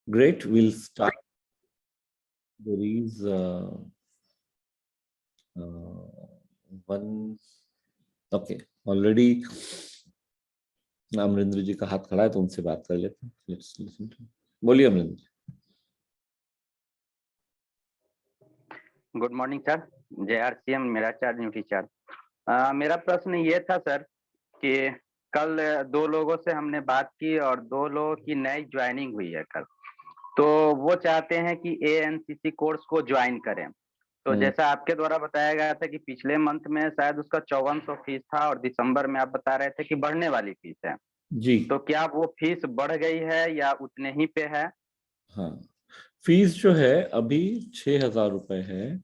Great, we'll start. There is one. Okay, already Amarinder जी का हाथ खड़ा है तो उनसे बात कर लेते हैं. Let's listen to. बोलिए Amarinder ji. Good morning sir. JRCM मेरा चार्ज न्यूट्री चार्ज. मेरा प्रश्न ये था सर कि कल दो लोगों से हमने बात की और दो लोगों की नई ज्वाइनिंग हुई है कल, तो वो चाहते हैं कि ANCC कोर्स को ज्वाइन करें. तो जैसा आपके द्वारा बताया गया था कि पिछले मंथ में शायद उसका 5400 फीस था और दिसंबर में आप बता रहे थे कि बढ़ने वाली फीस है जी. तो क्या वो फीस बढ़ गई है या उतने ही पे है? हाँ, फीस जो है अभी 6,000 रुपए है.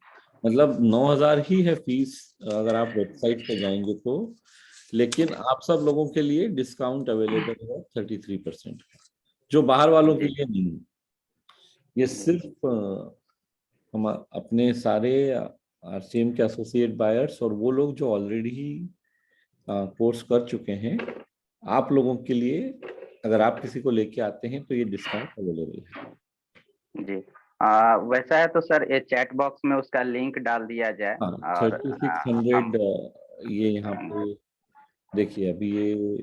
मतलब 9,000 ही है फीस अगर आप वेबसाइट पे जाएंगे तो. लेकिन आप सब लोगों के लिए डिस्काउंट अवेलेबल है 33%, जो बाहर वालों के लिए नहीं. ये सिर्फ हम अपने सारे RCM के एसोसिएट बायर्स और वो लोग जो ऑलरेडी कोर्स कर चुके हैं, आप लोगों के लिए अगर आप किसी को लेके आते हैं तो ये डिस्काउंट अवेलेबल है. जी. वैसा है तो सर ये चैट बॉक्स में उसका लिंक डाल दिया जाए. हाँ, और 3600 ये यहाँ पे देखिए अभी ये.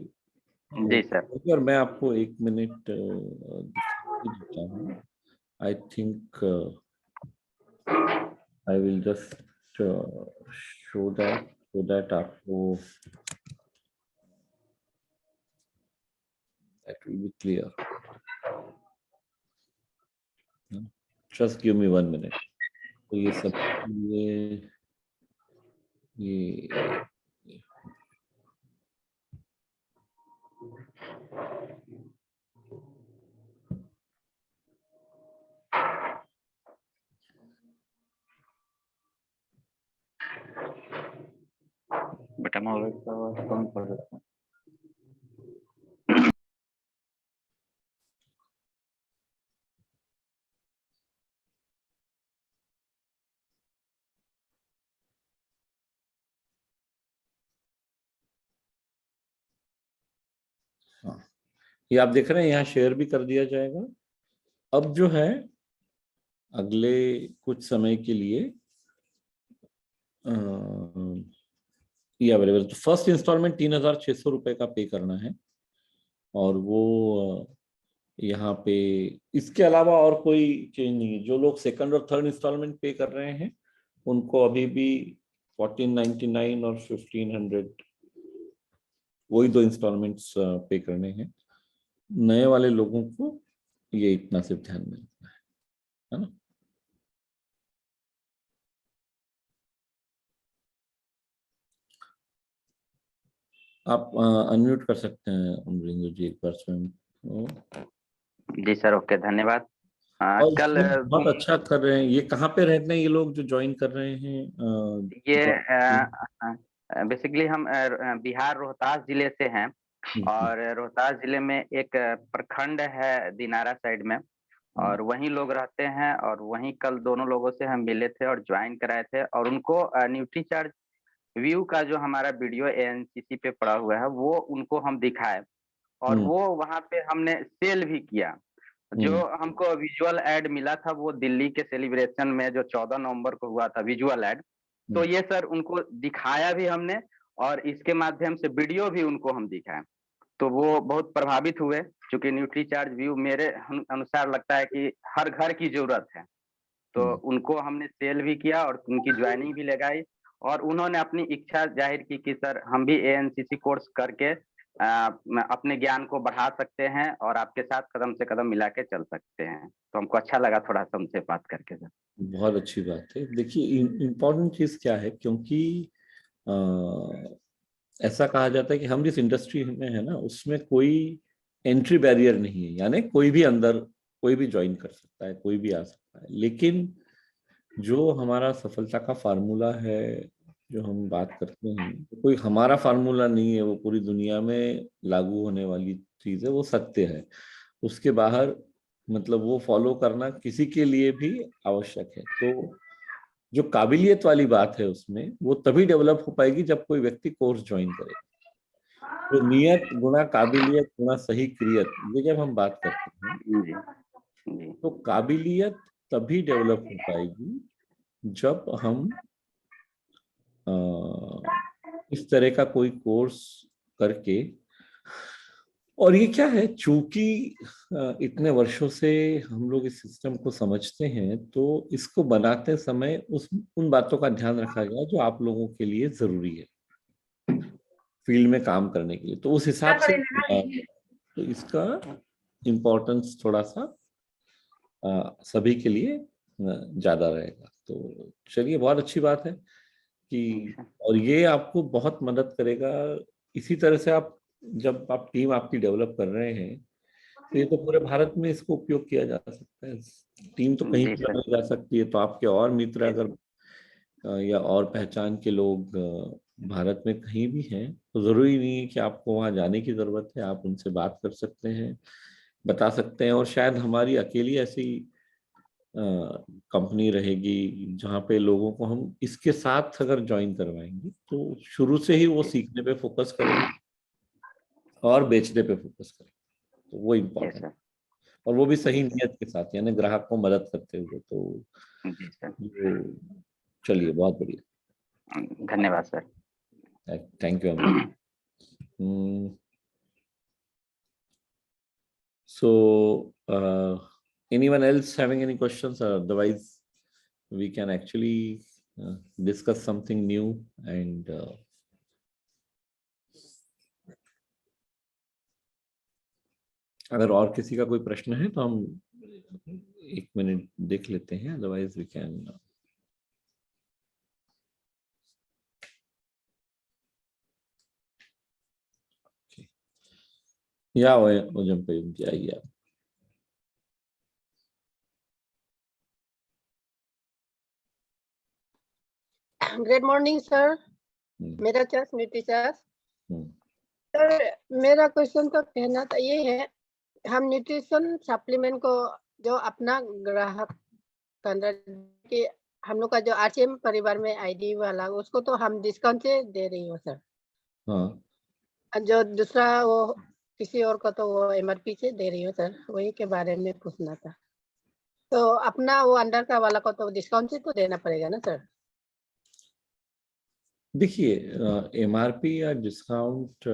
जी सर. और मैं आपको 1 मिनट देता हूँ. I think I will just show that आपको that will be clear. Just give me 1 minute. तो ये सब ये बेटा मोबाइल का कौन पढ़ रहा है? हाँ, ये आप देख रहे हैं यहाँ शेयर भी कर दिया जाएगा. अब जो है अगले कुछ समय के लिए ये अवेलेबल. तो फर्स्ट इंस्टॉलमेंट 3,600 रुपए का पे करना है और वो यहाँ पे इसके अलावा और कोई चेंज नहीं है. जो लोग सेकंड और थर्ड इंस्टॉलमेंट पे कर रहे हैं उनको अभी भी 1499 और 1500 वही दो इंस्टॉलमेंट्स पे करने हैं. नए वाले लोगों को ये इतना सिर्फ ध्यान में रखना है ना. आप अनम्यूट कर सकते हैं अमरिंदर जी एक बार स्वयं. जी सर. ओके, धन्यवाद. और कल बहुत अच्छा कर रहे हैं. ये कहाँ पे रहते हैं ये लोग जो ज्वाइन कर रहे हैं? ये बेसिकली हम बिहार रोहतास जिले से हैं और रोहतास जिले में एक प्रखंड है दिनारा साइड में और वहीं लोग रहते हैं और वहीं कल दोनों लोगों से हम मिले थे और ज्वाइन कराए थे और उनको न्यूट्री चार्ज व्यू का जो हमारा वीडियो ANCC पे पड़ा हुआ है वो उनको हम दिखाए और वो वहाँ पे हमने सेल भी किया. जो हमको विजुअल एड मिला था वो दिल्ली के सेलिब्रेशन में जो 14 नवंबर को हुआ था विजुअल एड, तो ये सर उनको दिखाया भी हमने और इसके माध्यम से वीडियो भी उनको हम दिखाए तो वो बहुत प्रभावित हुए. क्योंकि न्यूट्री चार्ज व्यू मेरे अनुसार लगता है कि हर घर की जरूरत है तो उनको हमने सेल भी किया और उनकी ज्वाइनिंग भी लगाई और उन्होंने अपनी इच्छा जाहिर की कि सर हम भी ANCC कोर्स करके अपने ज्ञान को बढ़ा सकते हैं और आपके साथ कदम से कदम मिला के चल सकते हैं. तो हमको अच्छा लगा थोड़ा सा उनसे बात करके सर. बहुत अच्छी बात है. देखिए इम्पोर्टेंट चीज क्या है, क्योंकि ऐसा कहा जाता है कि हम जिस इंडस्ट्री में है ना उसमें कोई एंट्री बैरियर नहीं है. यानी कोई भी अंदर कोई भी ज्वाइन कर सकता है, कोई भी आ सकता है. लेकिन जो हमारा सफलता का फार्मूला है जो हम बात करते हैं तो कोई हमारा फार्मूला नहीं है. वो पूरी दुनिया में लागू होने वाली चीज है, वो सत्य है. उसके बाहर मतलब वो फॉलो करना किसी के लिए भी आवश्यक है. तो जो काबिलियत वाली बात है उसमें वो तभी डेवलप हो पाएगी जब कोई व्यक्ति कोर्स ज्वाइन करे. तो नियत गुना काबिलियत गुना सही क्रियत, ये जब हम बात करते हैं जी। तो काबिलियत तभी डेवलप हो पाएगी जब हम इस तरह का कोई कोर्स करके, और ये क्या है, चूंकि इतने वर्षों से हम लोग इस सिस्टम को समझते हैं, तो इसको बनाते समय उन बातों का ध्यान रखा गया जो आप लोगों के लिए जरूरी है फील्ड में काम करने के लिए। तो उस हिसाब से तो इसका इम्पोर्टेंस थोड़ा सा सभी के लिए ज्यादा रहेगा। तो चलिए, बहुत अच्छी बात है कि, और ये आपको बहुत मदद करेगा। इसी तरह से आप, जब आप टीम आपकी डेवलप कर रहे हैं, तो ये तो पूरे भारत में इसको उपयोग किया जा सकता है। टीम तो कहीं जी भी सर। बनाई जा सकती है। तो आपके और मित्र अगर या और पहचान के लोग भारत में कहीं भी हैं, तो जरूरी नहीं है कि आपको वहां जाने की जरूरत है। आप उनसे बात कर सकते हैं, बता सकते हैं। और शायद हमारी अकेली ऐसी कंपनी रहेगी जहाँ पे लोगों को हम इसके साथ अगर ज्वाइन करवाएंगे, तो शुरू से ही वो सीखने पे फोकस करेंगे और बेचने पे फोकस करेंगे। तो वो यस इम्पोर्टेंट, सर। और वो भी जी सही सर। नियत के साथ, यानी ग्राहक को मदद करते हुए। तो जी सर। ये, चलिए, बहुत बढ़िया। धन्यवाद sir. Thank you Amit. So, anyone else having any questions? Otherwise, we can actually discuss something new. And अगर और किसी का कोई प्रश्न है तो हम 1 मिनट देख लेते हैं, अदरवाइज वी कैन। या वो जम पे आइए आप। गुड मॉर्निंग सर, मेरा चर्च न्यूट्री चर्च। सर मेरा क्वेश्चन तो कहना तो ये है, हम न्यूट्रिशन सप्लीमेंट को जो अपना ग्राहक के हम लोग का जो आरसीएम परिवार में आईडी वाला, उसको तो हम डिस्काउंट से दे रही हो सर। हाँ, जो दूसरा वो किसी और को तो वो एमआरपी से दे रही हो सर, वही के बारे में पूछना था। तो अपना वो अंडर का वाला को तो डिस्काउंट से तो देना पड़ेगा ना सर? देखिए, एमआरपी या डिस्काउंट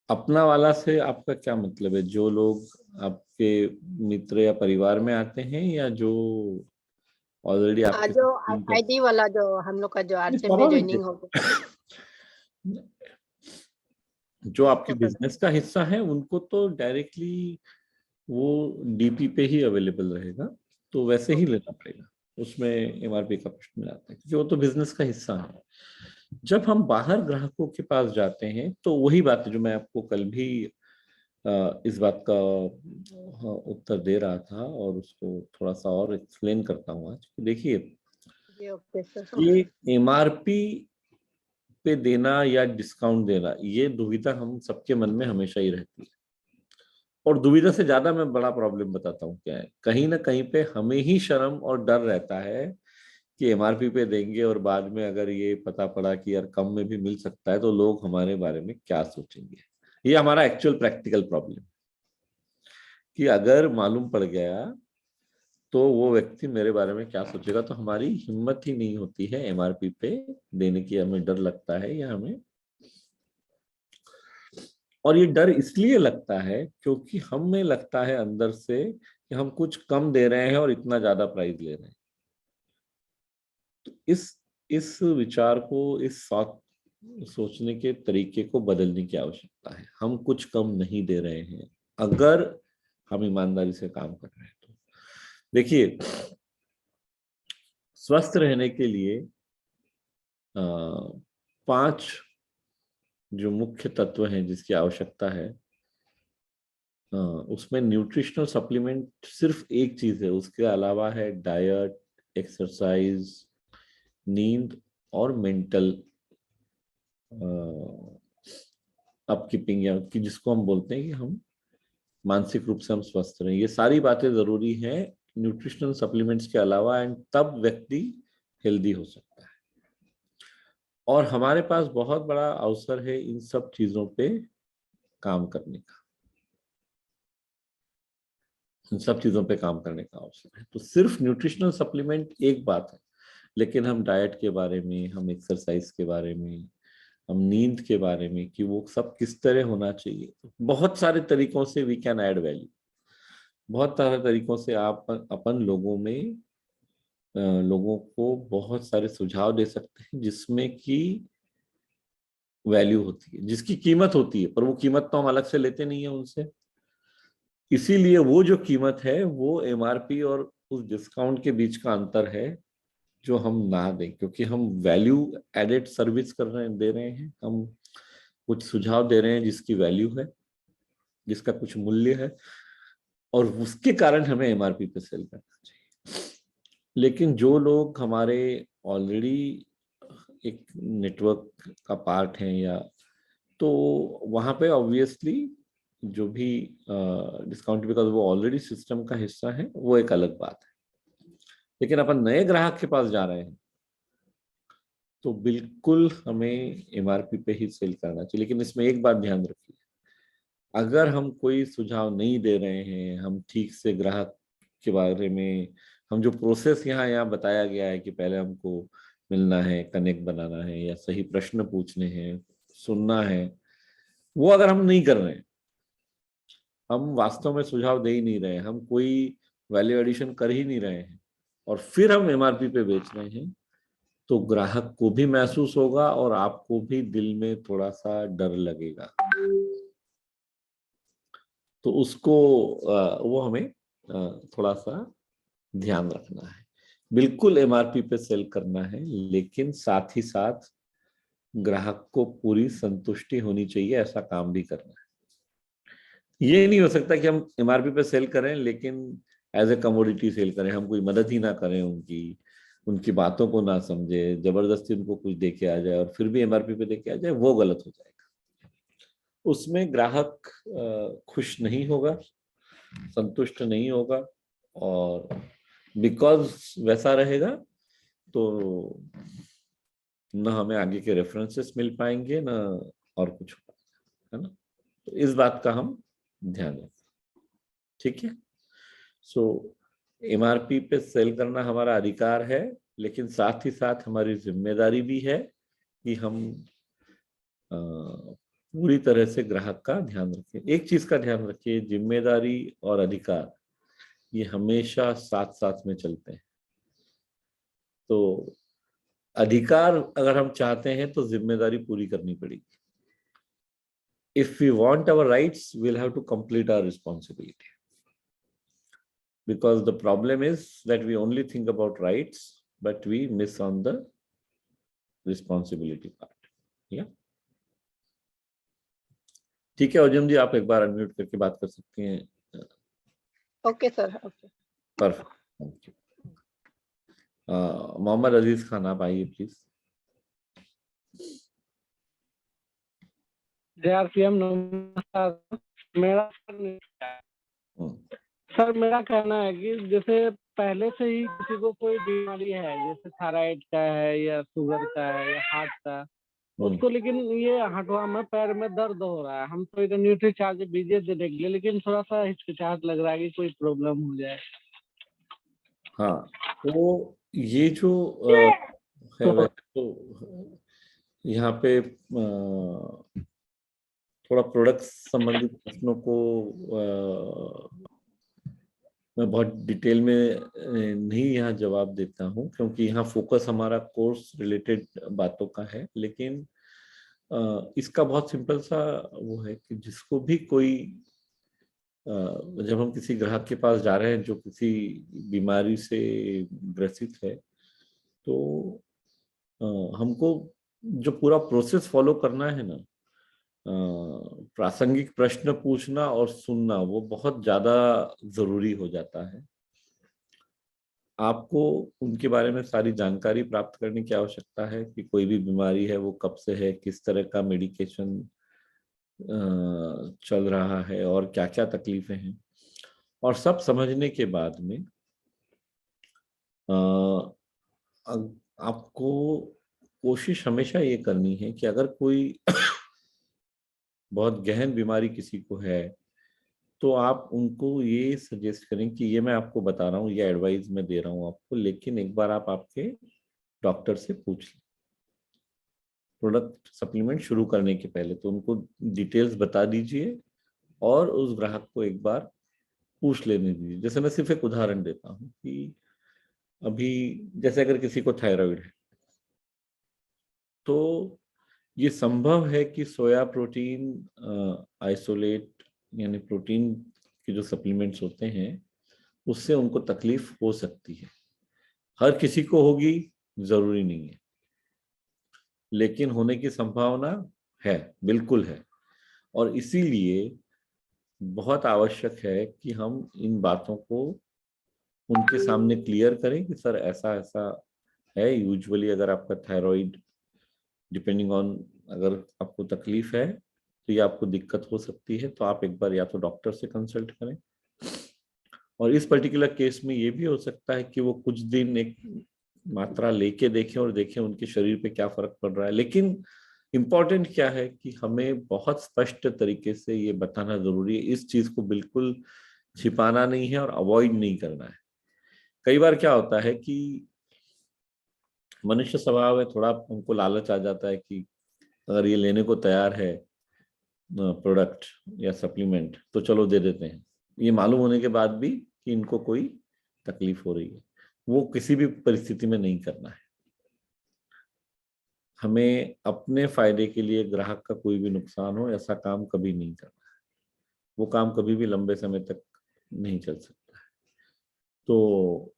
अपना वाला से आपका क्या मतलब है? जो लोग आपके मित्र या परिवार में आते हैं, या जो ऑलरेडी आपके जो साथ आईडी वाला जो हम लोग का जो आरसीएम में स्वाभाविक है। ज्वाइनिंग हो गया, जो आपके उसको तो बिजनेस का हिस्सा है उनको तो डायरेक्टली वो डीपी पे ही अवेलेबल रहेगा, तो वैसे ही लेना पड़ेगा। उसमें एमआरपी का प्रश्न नहीं आता है, क्योंकि वो तो बिजनेस का हिस्सा है। जब हम बाहर ग्राहकों के पास जाते हैं, तो वही बात है जो मैं आपको कल भी इस बात का उत्तर दे रहा था, और उसको थोड़ा सा और एक्सप्लेन करता हूँ आज। देखिए, जी ओके सर। ये एमआरपी पे देना या डिस्काउंट देना, ये दुविधा हम सबके मन में हमेशा ही रहती है। और दुविधा से ज्यादा मैं बड़ा प्रॉब्लम बताता हूँ क्या है। कहीं ना कहीं पे हमें ही शर्म और डर रहता है कि एमआरपी पे देंगे और बाद में अगर ये पता पड़ा कि यार कम में भी मिल सकता है, तो लोग हमारे बारे में क्या सोचेंगे। ये हमारा एक्चुअल प्रैक्टिकल प्रॉब्लम, कि अगर मालूम पड़ गया तो वो व्यक्ति मेरे बारे में क्या सोचेगा। तो हमारी हिम्मत ही नहीं होती है एमआरपी पे देने की, हमें डर लगता है, या हमें, और ये डर इसलिए लगता है क्योंकि हमें लगता है अंदर से कि हम कुछ कम दे रहे हैं और इतना ज्यादा प्राइस ले रहे हैं। तो इस विचार को, सोचने के तरीके को बदलने की आवश्यकता है। हम कुछ कम नहीं दे रहे हैं अगर हम ईमानदारी से काम कर रहे हैं तो। देखिए, स्वस्थ रहने के लिए 5 जो मुख्य तत्व हैं जिसकी आवश्यकता है, उसमें न्यूट्रिशनल सप्लीमेंट सिर्फ एक चीज है। उसके अलावा है डाइट, एक्सरसाइज, नींद और मेंटल अपकीपिंग, या कि जिसको हम बोलते हैं कि हम मानसिक रूप से हम स्वस्थ रहें। ये सारी बातें जरूरी हैं न्यूट्रिशनल सप्लीमेंट्स के अलावा, एंड तब व्यक्ति हेल्दी हो सकता है। और हमारे पास बहुत बड़ा अवसर है इन सब चीजों पे काम करने का। इन सब चीजों पे काम करने का अवसर है। तो सिर्फ न्यूट्रिशनल सप्लीमेंट एक बात है, लेकिन हम डाइट के बारे में, हम एक्सरसाइज के बारे में, हम नींद के बारे में कि वो सब किस तरह होना चाहिए, बहुत सारे तरीकों से वी कैन ऐड वैल्यू। बहुत सारे तरीकों से आप अपन लोगों में लोगों को बहुत सारे सुझाव दे सकते हैं जिसमें कि वैल्यू होती है, जिसकी कीमत होती है, पर वो कीमत तो हम अलग से लेते नहीं है उनसे। इसीलिए वो जो कीमत है वो एमआरपी और उस डिस्काउंट के बीच का अंतर है जो हम ना दें, क्योंकि हम वैल्यू एडेड सर्विस दे रहे हैं, हम कुछ सुझाव दे रहे हैं जिसकी वैल्यू है, जिसका कुछ मूल्य है, और उसके कारण हमें एमआरपी पे सेल करना चाहिए। लेकिन जो लोग हमारे ऑलरेडी एक नेटवर्क का पार्ट हैं, या तो वहां पे ऑब्वियसली जो भी डिस्काउंट, बिकॉज वो ऑलरेडी सिस्टम का हिस्सा है, वो एक अलग बात है। लेकिन अपन नए ग्राहक के पास जा रहे हैं तो बिल्कुल हमें एमआरपी पे ही सेल करना चाहिए। लेकिन इसमें एक बात ध्यान रखिए, अगर हम कोई सुझाव नहीं दे रहे हैं, हम ठीक से ग्राहक के बारे में, हम जो प्रोसेस यहाँ बताया गया है कि पहले हमको मिलना है, कनेक्ट बनाना है, या सही प्रश्न पूछने हैं, सुनना है, वो अगर हम नहीं कर रहे हैं, हम वास्तव में सुझाव दे ही नहीं रहे हैं, हम कोई वैल्यू एडिशन कर ही नहीं रहे हैं, और फिर हम एमआरपी पे बेच रहे हैं, तो ग्राहक को भी महसूस होगा और आपको भी दिल में थोड़ा सा डर लगेगा। तो उसको वो हमें थोड़ा सा ध्यान रखना है। बिल्कुल एमआरपी पे सेल करना है, लेकिन साथ ही साथ ग्राहक को पूरी संतुष्टि होनी चाहिए, ऐसा काम भी करना है। ये नहीं हो सकता कि हम एमआरपी पे सेल करें लेकिन एज ए कमोडिटी सेल करें, हम कोई मदद ही ना करें उनकी बातों को ना समझे, जबरदस्ती उनको कुछ दे के आ जाए और फिर भी एमआरपी पे दे के आ जाए, वो गलत हो जाएगा। उसमें ग्राहक खुश नहीं होगा, संतुष्ट नहीं होगा, और बिकॉज वैसा रहेगा तो न हमें आगे के रेफरेंसेस मिल पाएंगे, न और कुछ हो पाएगा, है ना। तो इस बात का हम ध्यान रखें, ठीक है। सो एमआरपी पे सेल करना हमारा अधिकार है, लेकिन साथ ही साथ हमारी जिम्मेदारी भी है कि हम पूरी तरह से ग्राहक का ध्यान रखें। एक चीज का ध्यान रखिए, जिम्मेदारी और अधिकार ये हमेशा साथ साथ में चलते हैं। तो अधिकार अगर हम चाहते हैं तो जिम्मेदारी पूरी करनी पड़ेगी। If we want our rights, we'll have to complete our responsibility. Because the problem is that we only think about rights, but we miss on the responsibility part. Yeah. ठीक है अर्जुन जी, आप एक बार अनम्यूट करके बात कर सकती हैं। Okay sir, okay, perfect, thank you. Mohammed Aziz Khan, आप आइए प्लीज। JRPM नमस्कार। मेरा सर मेरा कहना है कि जैसे पहले से ही किसी को कोई बीमारी है, जैसे थायराइड का है या शुगर का है या हार्ट का, उसको, लेकिन ये हाथवा में पैर में दर्द हो रहा है, हम तो इधर न्यूट्री चार्ज बीजे दे देंगे, लेकिन थोड़ा सा हिचकिचाहट लग रहा है कि कोई प्रॉब्लम हो जाए। हाँ, तो ये जो है वह तो यहाँ पे थोड़ा प्रोडक्ट संबंधित प्रश्नों को मैं बहुत डिटेल में नहीं यहाँ जवाब देता हूँ, क्योंकि यहाँ फोकस हमारा कोर्स रिलेटेड बातों का है। लेकिन इसका बहुत सिंपल सा वो है कि जिसको भी कोई जब हम किसी ग्राहक के पास जा रहे हैं जो किसी बीमारी से ग्रसित है, तो हमको जो पूरा प्रोसेस फॉलो करना है ना, प्रासंगिक प्रश्न पूछना और सुनना, वो बहुत ज्यादा जरूरी हो जाता है। आपको उनके बारे में सारी जानकारी प्राप्त करने की आवश्यकता है कि कोई भी बीमारी है वो कब से है, किस तरह का मेडिकेशन चल रहा है और क्या क्या तकलीफें हैं, और सब समझने के बाद में आपको कोशिश हमेशा ये करनी है कि अगर कोई बहुत गहन बीमारी किसी को है तो आप उनको ये सजेस्ट करें कि ये मैं आपको बता रहा हूँ, ये एडवाइस मैं दे रहा हूँ आपको, लेकिन एक बार आप आपके डॉक्टर से पूछ लें प्रोडक्ट सप्लीमेंट शुरू करने के पहले। तो उनको डिटेल्स बता दीजिए और उस ग्राहक को एक बार पूछ लेने दीजिए। जैसे मैं सिर्फ एक उदाहरण देता हूँ कि अभी जैसे अगर किसी को थायराइड है तो ये संभव है कि सोया प्रोटीन आइसोलेट यानी प्रोटीन के जो सप्लीमेंट्स होते हैं उससे उनको तकलीफ हो सकती है। हर किसी को होगी जरूरी नहीं है, लेकिन होने की संभावना है, बिल्कुल है। और इसीलिए बहुत आवश्यक है कि हम इन बातों को उनके सामने क्लियर करें कि सर ऐसा ऐसा है। यूजुअली अगर आपका थायराइड डिपेंडिंग ऑन, अगर आपको तकलीफ है तो ये आपको दिक्कत हो सकती है, तो आप एक बार या तो डॉक्टर से कंसल्ट करें। और इस पर्टिकुलर केस में ये भी हो सकता है कि वो कुछ दिन एक मात्रा लेके देखें और देखें उनके शरीर पे क्या फर्क पड़ रहा है। लेकिन इम्पॉर्टेंट क्या है कि हमें बहुत स्पष्ट तरीके से ये बताना जरूरी है, इस चीज को बिल्कुल छिपाना नहीं है और अवॉइड नहीं करना है। कई बार क्या होता है कि मनुष्य स्वभाव है, थोड़ा उनको लालच आ जाता है कि अगर ये लेने को तैयार है प्रोडक्ट या सप्लीमेंट तो चलो दे देते हैं, ये मालूम होने के बाद भी कि इनको कोई तकलीफ हो रही है। वो किसी भी परिस्थिति में नहीं करना है। हमें अपने फायदे के लिए ग्राहक का कोई भी नुकसान हो ऐसा काम कभी नहीं करना है। वो काम कभी भी लंबे समय तक नहीं चल सकता है। तो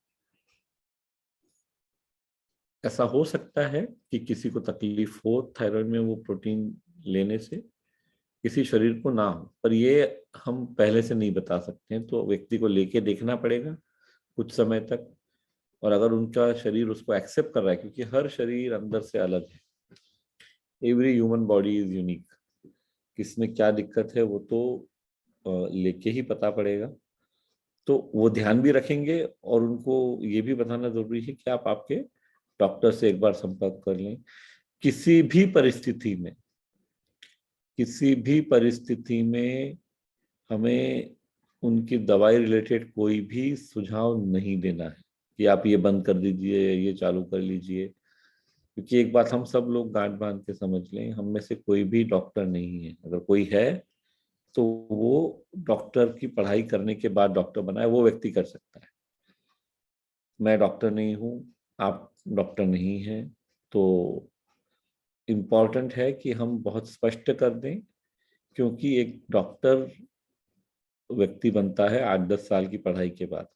ऐसा हो सकता है कि किसी को तकलीफ हो थायराइड में वो प्रोटीन लेने से, किसी शरीर को ना हो, पर ये हम पहले से नहीं बता सकते हैं। तो व्यक्ति को लेके देखना पड़ेगा कुछ समय तक, और अगर उनका शरीर उसको एक्सेप्ट कर रहा है, क्योंकि हर शरीर अंदर से अलग है, every human body is unique, किसमें क्या दिक्कत है वो तो लेके ही पता पड़ेगा। तो वो ध्यान भी रखेंगे और उनको ये भी बताना जरूरी है कि आप आपके डॉक्टर से एक बार संपर्क कर लें। किसी भी परिस्थिति में, किसी भी परिस्थिति में हमें उनकी दवाई रिलेटेड कोई भी सुझाव नहीं देना है कि आप ये बंद कर दीजिए, ये चालू कर लीजिए। क्योंकि एक बात हम सब लोग गांठ बांध के समझ लें, हम में से कोई भी डॉक्टर नहीं है। अगर कोई है तो वो डॉक्टर की पढ़ाई करने के बाद डॉक्टर बना है, वो व्यक्ति कर सकता है। मैं डॉक्टर नहीं हूँ, आप डॉक्टर नहीं हैं, तो इम्पॉर्टेंट है कि हम बहुत स्पष्ट कर दें। क्योंकि एक डॉक्टर व्यक्ति बनता है 8-10 साल की पढ़ाई के बाद,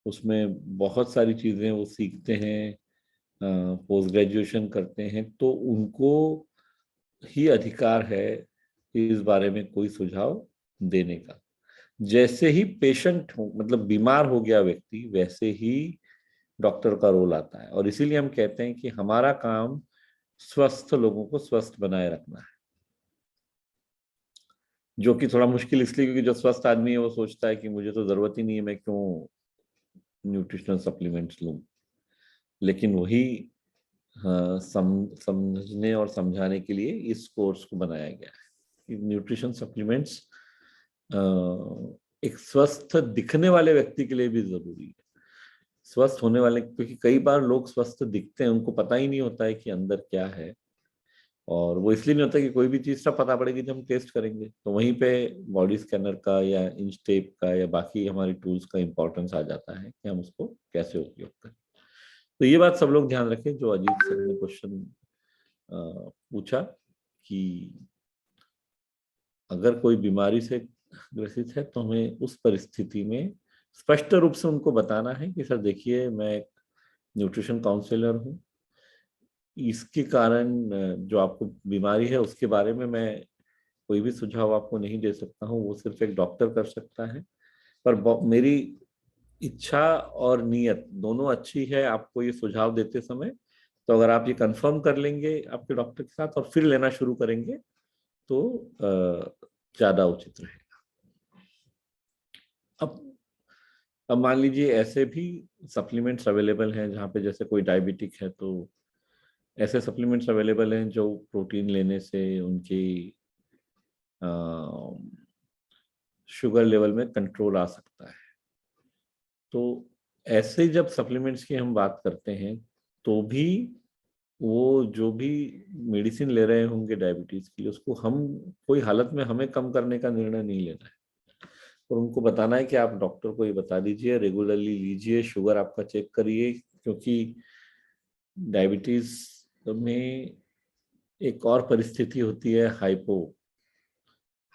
उसमें बहुत सारी चीजें वो सीखते हैं, पोस्ट ग्रेजुएशन करते हैं, तो उनको ही अधिकार है इस बारे में कोई सुझाव देने का। जैसे ही पेशेंट हो, मतलब बीमार हो गया व्यक्ति, वैसे ही डॉक्टर का रोल आता है। और इसीलिए हम कहते हैं कि हमारा काम स्वस्थ लोगों को स्वस्थ बनाए रखना है, जो कि थोड़ा मुश्किल इसलिए क्योंकि जो स्वस्थ आदमी है वो सोचता है कि मुझे तो जरूरत ही नहीं है, मैं क्यों न्यूट्रिशनल सप्लीमेंट्स लूं। लेकिन वही समझने और समझाने के लिए इस कोर्स को बनाया गया है कि न्यूट्रिशन सप्लीमेंट्स एक स्वस्थ दिखने वाले व्यक्ति के लिए भी जरूरी है। स्वस्थ होने वाले, क्योंकि कई बार लोग स्वस्थ दिखते हैं, उनको पता ही नहीं होता है कि अंदर क्या है। और वो इसलिए नहीं होता कि कोई भी चीज का पता पड़ेगी जब हम टेस्ट करेंगे, तो वहीं पे बॉडी स्कैनर का या इंच टेप का या बाकी हमारी टूल्स का इंपॉर्टेंस आ जाता है कि हम उसको कैसे उपयोग करें। तो ये बात सब लोग ध्यान रखें। जो अजीत सर ने क्वेश्चन पूछा कि अगर कोई बीमारी से ग्रसित है तो हमें उस परिस्थिति में स्पष्ट रूप से उनको बताना है कि सर देखिए मैं एक न्यूट्रिशन काउंसलर हूँ, इसके कारण जो आपको बीमारी है उसके बारे में मैं कोई भी सुझाव आपको नहीं दे सकता हूँ, वो सिर्फ एक डॉक्टर कर सकता है। पर मेरी इच्छा और नीयत दोनों अच्छी है आपको ये सुझाव देते समय। तो अगर आप ये कंफर्म कर लेंगे आपके डॉक्टर के साथ और फिर लेना शुरू करेंगे तो ज्यादा उचित रहेगा। अब मान लीजिए ऐसे भी सप्लीमेंट्स अवेलेबल हैं जहाँ पे जैसे कोई डायबिटिक है, तो ऐसे सप्लीमेंट्स अवेलेबल हैं जो प्रोटीन लेने से उनकी शुगर लेवल में कंट्रोल आ सकता है। तो ऐसे जब सप्लीमेंट्स की हम बात करते हैं तो भी वो जो भी मेडिसिन ले रहे होंगे डायबिटीज के लिए, उसको हम कोई हालत में हमें कम करने का निर्णय नहीं लेना है, और उनको बताना है कि आप डॉक्टर को ये बता दीजिए, रेगुलरली लीजिए, शुगर आपका चेक करिए, क्योंकि डायबिटीज में एक और परिस्थिति होती है हाइपो।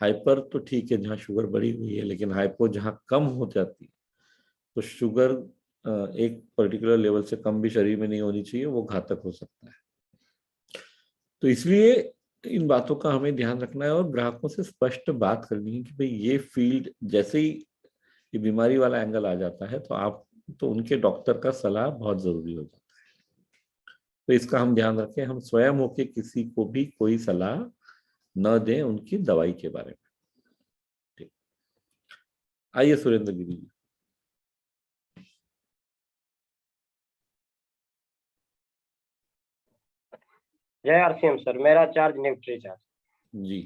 हाइपर तो ठीक है जहाँ शुगर बढ़ी हुई है, लेकिन हाइपो जहाँ कम हो जाती है, तो शुगर एक पर्टिकुलर लेवल से कम भी शरीर में नहीं होनी चाहिए, वो घातक हो सकता है। तो इसलिए इन बातों का हमें ध्यान रखना है और ग्राहकों से स्पष्ट बात करनी है कि भाई ये फील्ड, जैसे ही ये बीमारी वाला एंगल आ जाता है तो उनके डॉक्टर का सलाह बहुत जरूरी हो जाता है। तो इसका हम ध्यान रखें, हम स्वयं होके किसी को भी कोई सलाह न दें उनकी दवाई के बारे में। ठीक, आइए सुरेंद्र गिरी जी। जय आरसीएम सर, मेरा चार्ज न्यूट्री चार्ज। जी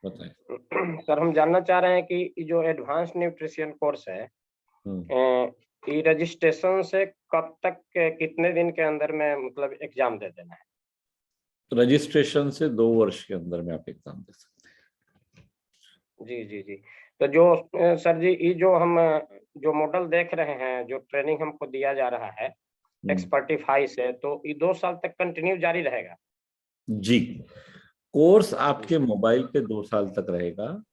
बताएं। सर हम जानना चाह रहे हैं कि जो एडवांस न्यूट्रिशन कोर्स है, ये रजिस्ट्रेशन से कब तक, कितने दिन के अंदर में मतलब एग्जाम दे देना है? रजिस्ट्रेशन से 2 वर्ष के अंदर में आप एग्जाम दे सकते हैं। जी जी जी। तो जो सर जी, ये जो हम जो मॉडल देख रहे हैं, जो ट्रेनिंग हमको दिया जा रहा है एक्सपर्टिफाई से, तो ये 2 साल तक कंटिन्यू जारी रहेगा? जी, कोर्स आपके मोबाइल पे 2 साल तक रहेगा,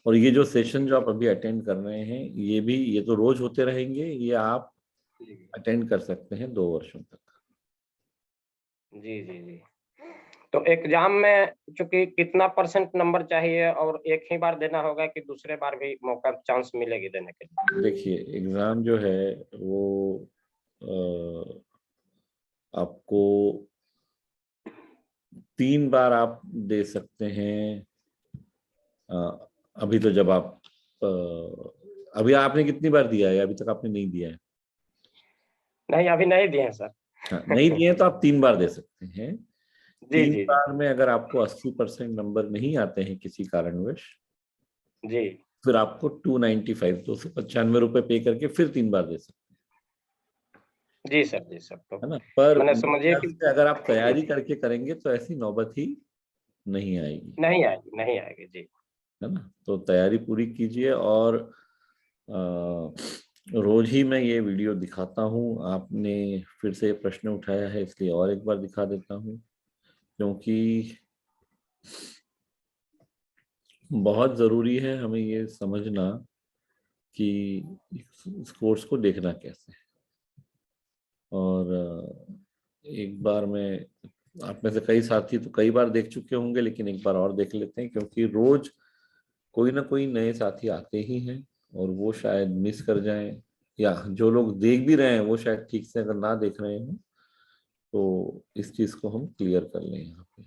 और ये जो सेशन जो आप अभी अटेंड कर रहे हैं ये तो रोज होते रहेंगे, ये आप अटेंड कर सकते हैं 2 वर्षों तक। जी जी जी। तो एग्जाम में चूंकि कितना % नंबर चाहिए, और एक ही बार देना होगा कि दूसरे बार भी मौका चांस मिलेगी देने के लिए? देखिए एग्जाम जो है वो आपको 3 बार आप दे सकते हैं। अभी तो जब आप अभी आपने कितनी बार दिया है? अभी तक आपने नहीं दिया है? नहीं, अभी नहीं दिए हैं सर। हाँ, नहीं दिए तो आप 3 बार दे सकते हैं। जी 3 जी बार में अगर आपको 80% नंबर नहीं आते हैं किसी कारणवश, जी, फिर आपको 295 रुपए पे करके फिर 3 बार दे सकते हैं, जी सर, जी सर। तो है ना। पर मैंने समझिए कि अगर आप तैयारी करके करेंगे तो ऐसी नौबत ही नहीं आएगी, नहीं आएगी, नहीं आएगी जी, है ना। तो तैयारी पूरी कीजिए, और रोज ही मैं ये वीडियो दिखाता हूँ। आपने फिर से प्रश्न उठाया है इसलिए और एक बार दिखा देता हूँ, क्योंकि बहुत जरूरी है हमें ये समझना कि इस कोर्स को देखना कैसे है। और एक बार में, आप में से कई साथी तो कई बार देख चुके होंगे, लेकिन एक बार और देख लेते हैं, क्योंकि रोज कोई ना कोई नए साथी आते ही हैं और वो शायद मिस कर जाएं, या जो लोग देख भी रहे हैं वो शायद ठीक से अगर ना देख रहे हो, तो इस चीज को हम क्लियर कर लें यहाँ पे।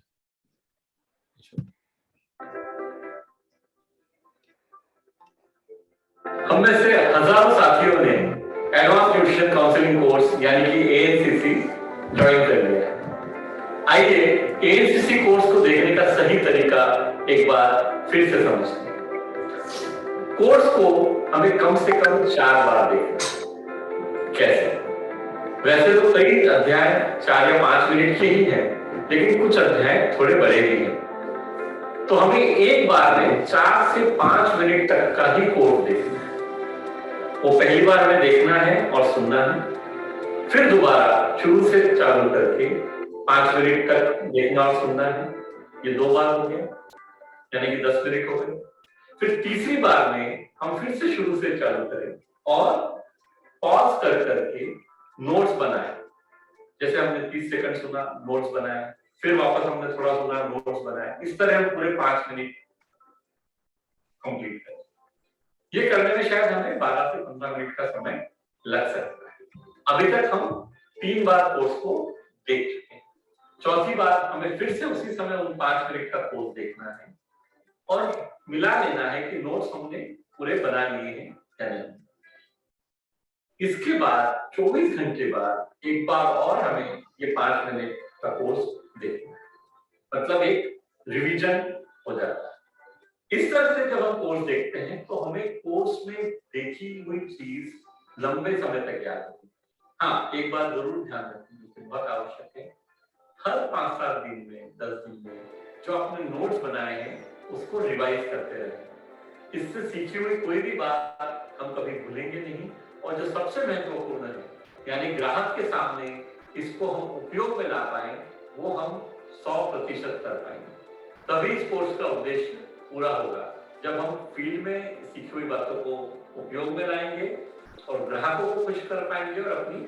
हम में से हजारों साथियों ने एडवांस न्यूट्रिशन काउंसलिंग कोर्स यानी कि एएनसीसी ज्वाइन कर लिया है। आइए एएनसीसी कोर्स को देखने का सही तरीका एक बार फिर से समझते हैं। कोर्स को हमें कम से कम 4 बार देखना। कैसे? वैसे तो कई अध्याय 4 या 5 मिनट के ही हैं, लेकिन कुछ अध्याय थोड़े बड़े भी हैं, तो हमें एक बार में 4 से 5 मिनट तक का ही कोर्स देखना है। वो पहली बार में देखना है और सुनना है, फिर दोबारा शुरू से चालू करके 5 मिनट तक देखना और सुनना है। ये 2 बार हो गया, यानी कि 10 मिनट हो गए। फिर तीसरी बार में हम फिर से शुरू से चालू करें और पॉज कर करके नोट्स बनाए। जैसे हमने 30 सेकंड सुना, नोट्स बनाया, फिर वापस हमने थोड़ा सुना, नोट्स बनाया। इस तरह हम पूरे 5 मिनट कंप्लीट करें। ये करने में शायद हमें 12 से 15 मिनट का समय लग सकता है। अभी तक हम 3 बार कोर्स को देख चुके हैं। चौथी बार हमें फिर से उसी समय उन 5 मिनट का कोर्स देखना है और मिला लेना है कि नोट्स हमने पूरे बना लिए हैं या नहीं। इसके बाद 24 घंटे बाद एक बार और हमें ये 5 मिनट का कोर्स देखना है, मतलब एक रिवीजन हो जाता है। इस तरह से जब हम कोर्स देखते हैं तो हमें कोर्स में देखी हुई चीज लंबे समय तक याद होती है। हाँ, एक बात जरूर ध्यान रखनी जो बहुत आवश्यक है, हर 5-7 दिन में, 10 दिन में जो आपने नोट्स बनाए हैं उसको रिवाइज करते रहें। इससे सीखी हुई कोई भी बात हम कभी भूलेंगे नहीं, और जो सबसे महत्वपूर्ण है यानी ग्राहक के सामने इसको हम उपयोग में ला पाए, वो हम 100% कर पाएंगे। तभी इस कोर्स का उद्देश्य पूरा होगा, जब हम फील्ड में सीखी हुई बातों को उपयोग में लाएंगे और ग्राहकों को खुश कर पाएंगे और अपनी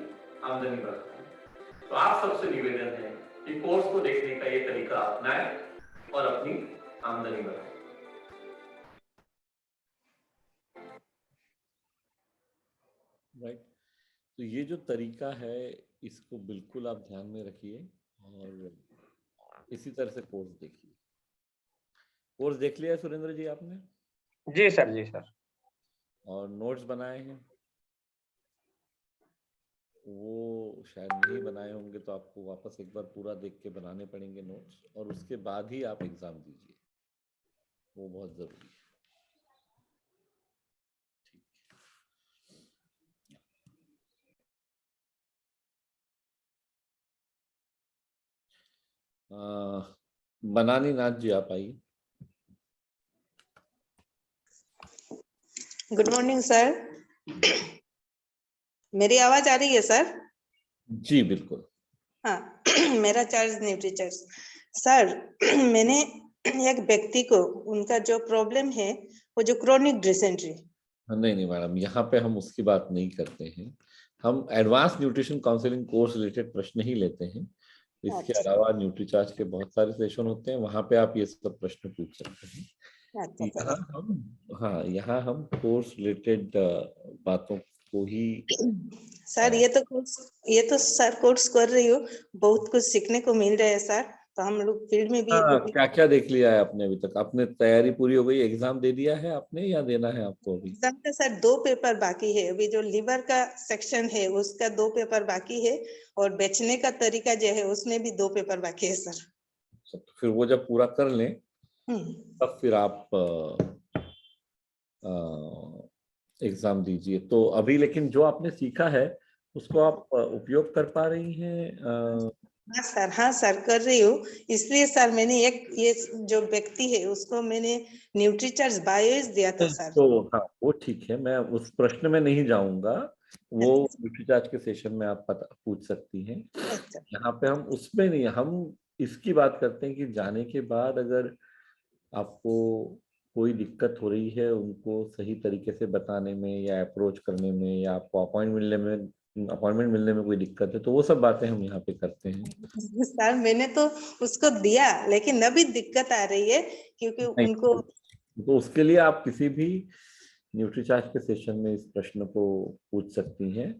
आमदनी बढ़ा पाएंगे। तो आप सबसे निवेदन है कि कोर्स को देखने का ये तरीका अपनाएं और अपनी आमदनी बढ़ाएं। राइट, तो ये जो तरीका है इसको बिल्कुल आप ध्यान में रखिए और इसी तरह से कोर्स देखिए। कोर्स देख लिया सुरेंद्र जी आपने? जी सर, जी सर। और नोट्स बनाए हैं? वो शायद नहीं बनाए होंगे, तो आपको वापस एक बार पूरा देख के बनाने पड़ेंगे नोट्स, और उसके बाद ही आप एग्जाम दीजिए, वो बहुत जरूरी है। बनानी नाथ जी आप आइए। Good morning sir. मेरी आवाज आ रही है सर? जी बिल्कुल। हाँ मेरा चार्ज न्यूट्रीचार्ज सर। मैंने एक व्यक्ति को, उनका जो प्रॉब्लम है वो जो क्रोनिक डिसेंट्री। नहीं मैडम, यहाँ पे हम उसकी बात नहीं करते हैं। हम advance nutrition counselling course related प्रश्न ही लेते हैं। इसके अलावा न्यूट्रीचार्ज के बहुत सारे सेशन होते हैं, वहां पे आप ये सब प्रश्न पूछ सकते हैं। यहाँ हम कोर्स रिलेटेड बातों को ही सर ये तो सर कोर्स कर रही हूँ, बहुत कुछ सीखने को मिल रहा है सर। तो हम लोग फील्ड में भी क्या क्या देख लिया है आपने अभी तक? आपने तैयारी पूरी हो गई, एग्जाम दे दिया है आपने या देना है आपको अभी? एग्जाम का सर 2 पेपर बाकी है अभी। जो लिवर का सेक्शन है उसका 2 पेपर बाकी है, और बेचने का तरीका जो है उसमें भी 2 पेपर बाकी है सर। तो फिर वो जब पूरा कर लें तब फिर आप एग्जाम दीजिए। तो अभी लेकिन जो आपने सीखा है उसको आप उपयोग कर पा रही हैं? हाँ सर कर रही हूँ। इसलिए सर मैंने एक ये जो व्यक्ति है उसको मैंने न्यूट्रीचार्ज बायोस दिया था सर। तो हाँ वो ठीक है, मैं उस प्रश्न में नहीं जाऊंगा, वो न्यूट्रीचार्ज के सेशन में आप पूछ सकती हैं। यहाँ पे हम उसमें नहीं, हम इसकी बात करते हैं कि जाने के बाद अगर आपको कोई दिक्कत हो रही है उनको सही तरीके से बताने में या अप्रोच करने में, या आपको अपॉइंटमेंट मिलने में कोई दिक्कत है, तो वो सब बातें हम यहाँ पे करते हैं। सर मैंने तो उसको दिया, लेकिन अभी दिक्कत आ रही है क्योंकि उनको, तो उसके लिए आप किसी भी न्यूट्रीचार्ज के सेशन में इस प्रश्न को पूछ सकती हैं,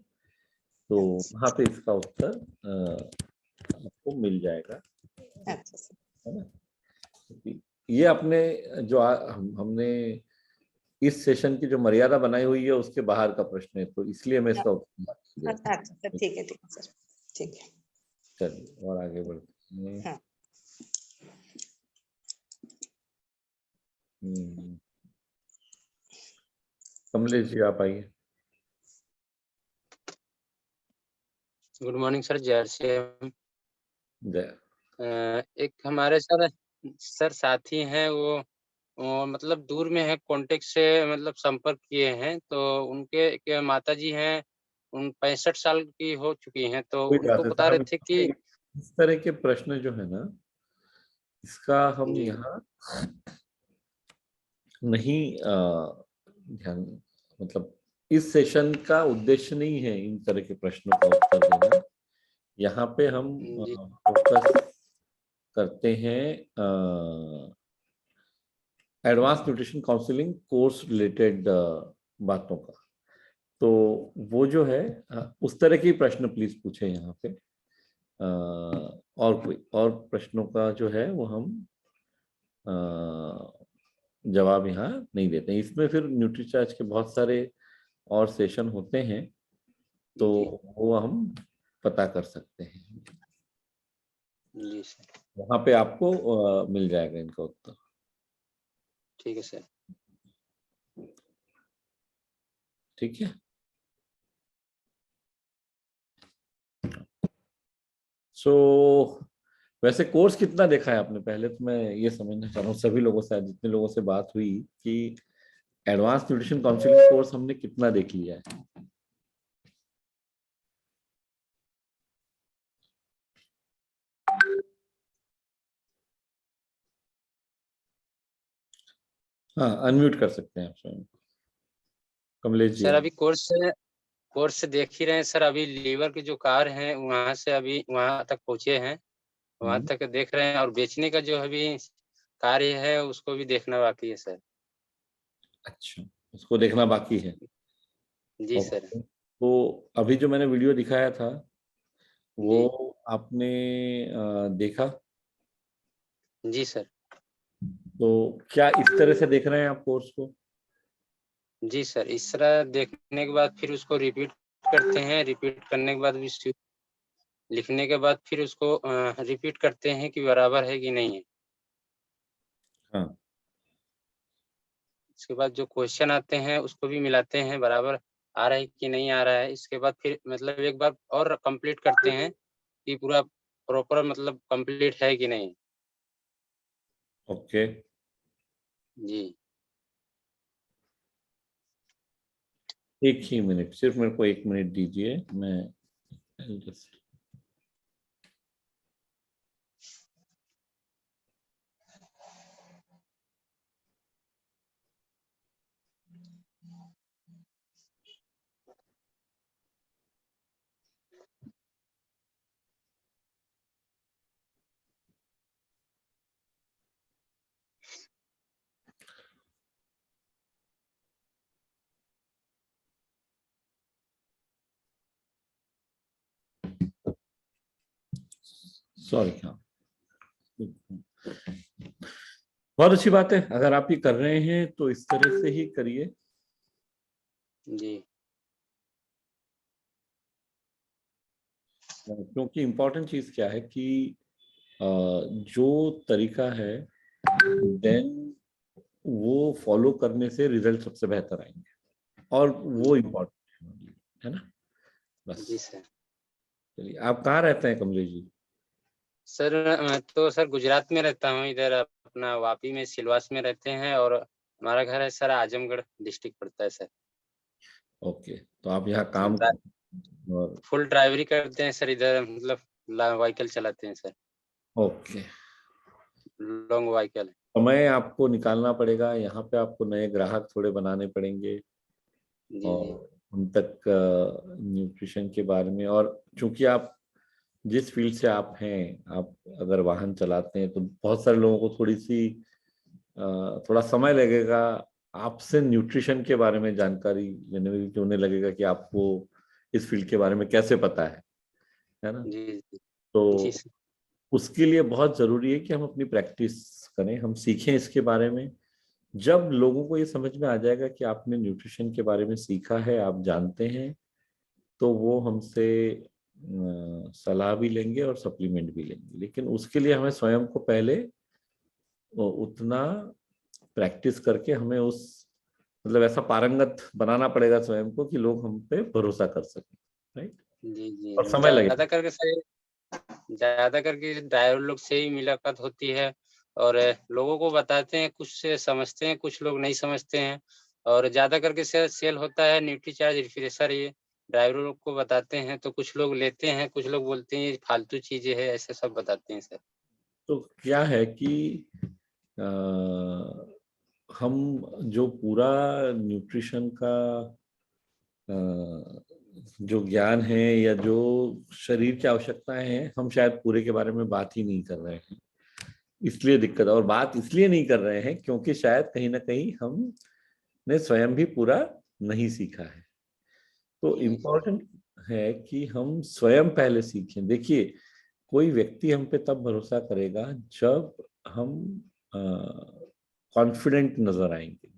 तो वहाँ पे इसका उत्तर आपको मिल जाएगा। है ना? ये अपने जो हमने इस सेशन की जो मर्यादा बनाई हुई है उसके बाहर का प्रश्न है, तो इसलिए मैं इसका उत्तर। अच्छा ठीक है सर, ठीक है। चलिए और आगे बढ़ते हैं। कमलेश जी आप आइए। Good morning sir. जय। एक हमारे सर साथी हैं, वो मतलब दूर में है, कांटेक्ट से मतलब संपर्क किए हैं, तो उनके माता जी हैं, उन 65 साल की हो चुकी हैं, तो उनको बता रहे थे कि इस तरह के प्रश्न जो है ना, इसका हम यहाँ नहीं ध्यान, मतलब इस सेशन का उद्देश्य नहीं है इन तरह के प्रश्नों का उत्तर देना। यहाँ पे हम फोकस करते हैं advance nutrition counselling course related बातों का। तो वो जो है उस तरह के प्रश्न प्लीज पूछे यहाँ पे। और कोई और प्रश्नों का जो है वो हम जवाब यहाँ नहीं देते हैं। इसमें फिर न्यूट्रीचार्ज के बहुत सारे और सेशन होते हैं, तो वो हम पता कर सकते हैं। जी सर, वहाँ पे आपको मिल जाएगा इनका उत्तर। ठीक है सर। ठीक है। वैसे कोर्स कितना देखा है आपने? पहले तो मैं ये समझना चाह रहा हूँ सभी लोगों से, जितने लोगों से बात हुई, कि एडवांस न्यूट्रिशन काउंसलिंग कोर्स हमने कितना देख लिया है? हाँ, अनम्यूट कर सकते हैं आप स्वयं। कमलेश जी। सर अभी कोर्स देख ही रहे हैं सर। अभी लीवर की जो कार है वहां से अभी वहां तक पहुंचे हैं, वहां तक देख रहे हैं। और बेचने का जो अभी कार्य है उसको भी देखना बाकी है सर। अच्छा, उसको देखना बाकी है। जी सर। तो अभी जो मैंने वीडियो दिखाया था वो जी आपने देखा? जी सर। तो क्या इस तरह से देख रहे हैं आप कोर्स को? जी सर, इस तरह देखने के बाद फिर उसको रिपीट करते हैं। रिपीट करने के बाद भी लिखने के बाद फिर उसको रिपीट करते हैं कि बराबर है कि नहीं है। हाँ। इसके बाद जो क्वेश्चन आते हैं उसको भी मिलाते हैं, बराबर आ रहा है कि नहीं आ रहा है। इसके बाद फिर मतलब एक बार और कंप्लीट करते हैं कि पूरा प्रॉपर मतलब कंप्लीट है कि नहीं। ओके। जी। एक ही मिनट, सिर्फ मेरे को 1 मिनट दीजिए, मैं just... सॉरी। हाँ, बहुत अच्छी बात है। अगर आप ये कर रहे हैं तो इस तरह से ही करिए। जी क्योंकि इम्पोर्टेंट चीज क्या है कि जो तरीका है देन वो फॉलो करने से रिजल्ट सबसे बेहतर आएंगे, और वो इम्पोर्टेंट है ना। बस। जी सर। चलिए, आप कहाँ रहते हैं कमलेश जी? सर मैं तो सर गुजरात में रहता हूँ, इधर अपना वापी में सिलवास में रहते हैं। और हमारा घर है सर आजमगढ़ डिस्ट्रिक्ट पड़ता है सर। ओके, तो आप यहाँ काम और फुल ड्राइवरी करते हैं सर इधर, मतलब व्हीकल चलाते हैं सर, ओके। Long vehicle. समय आपको निकालना पड़ेगा, यहाँ पे आपको नए ग्राहक थोड़े बनाने पड़ेंगे जी जी और उन तक न्यूट्रिशन के बारे में। और चूंकि आप जिस फील्ड से आप हैं, आप अगर वाहन चलाते हैं तो बहुत सारे लोगों को थोड़ा समय लगेगा आपसे न्यूट्रिशन के बारे में जानकारी लेने में, क्योंकि उन्हें लगेगा कि आपको इस फील्ड के बारे में कैसे पता है ना। जी जी जी तो सर। उसके लिए बहुत जरूरी है कि हम अपनी प्रैक्टिस करें, हम सीखें इसके बारे में। जब लोगों को ये समझ में आ जाएगा कि आपने न्यूट्रिशन के बारे में सीखा है, आप जानते हैं, तो वो हमसे सलाह भी लेंगे और सप्लीमेंट भी लेंगे। लेकिन उसके लिए हमें स्वयं को पहले उतना प्रैक्टिस करके हमें उस मतलब ऐसा पारंगत बनाना पड़ेगा स्वयं को कि लोग हम पे भरोसा कर सकें। राइट। जी जी और समय लगेगा। ज्यादा करके ड्राइवर लोग से ही मुलाकात होती है। और लोगों को बताते हैं, कुछ से समझते हैं, कुछ लोग नहीं समझते हैं। और ज्यादा करके सेल होता है न्यूट्रीचार्ज रिफ्रेशर, ये ड्राइवर लोग को बताते हैं तो कुछ लोग लेते हैं, कुछ लोग बोलते हैं ये फालतू चीजें है, ऐसे सब बताते हैं सर। तो क्या है कि हम जो पूरा न्यूट्रिशन का जो ज्ञान है या जो शरीर की आवश्यकताएं हैं, हम शायद पूरे के बारे में बात ही नहीं कर रहे हैं। इसलिए दिक्कत है। और बात इसलिए नहीं कर रहे हैं क्योंकि शायद कहीं ना कहीं हमने स्वयं भी पूरा नहीं सीखा है। तो इम्पोर्टेंट है कि हम स्वयं पहले सीखें। देखिए, कोई व्यक्ति हम पे तब भरोसा करेगा जब हम कॉन्फिडेंट नजर आएंगे,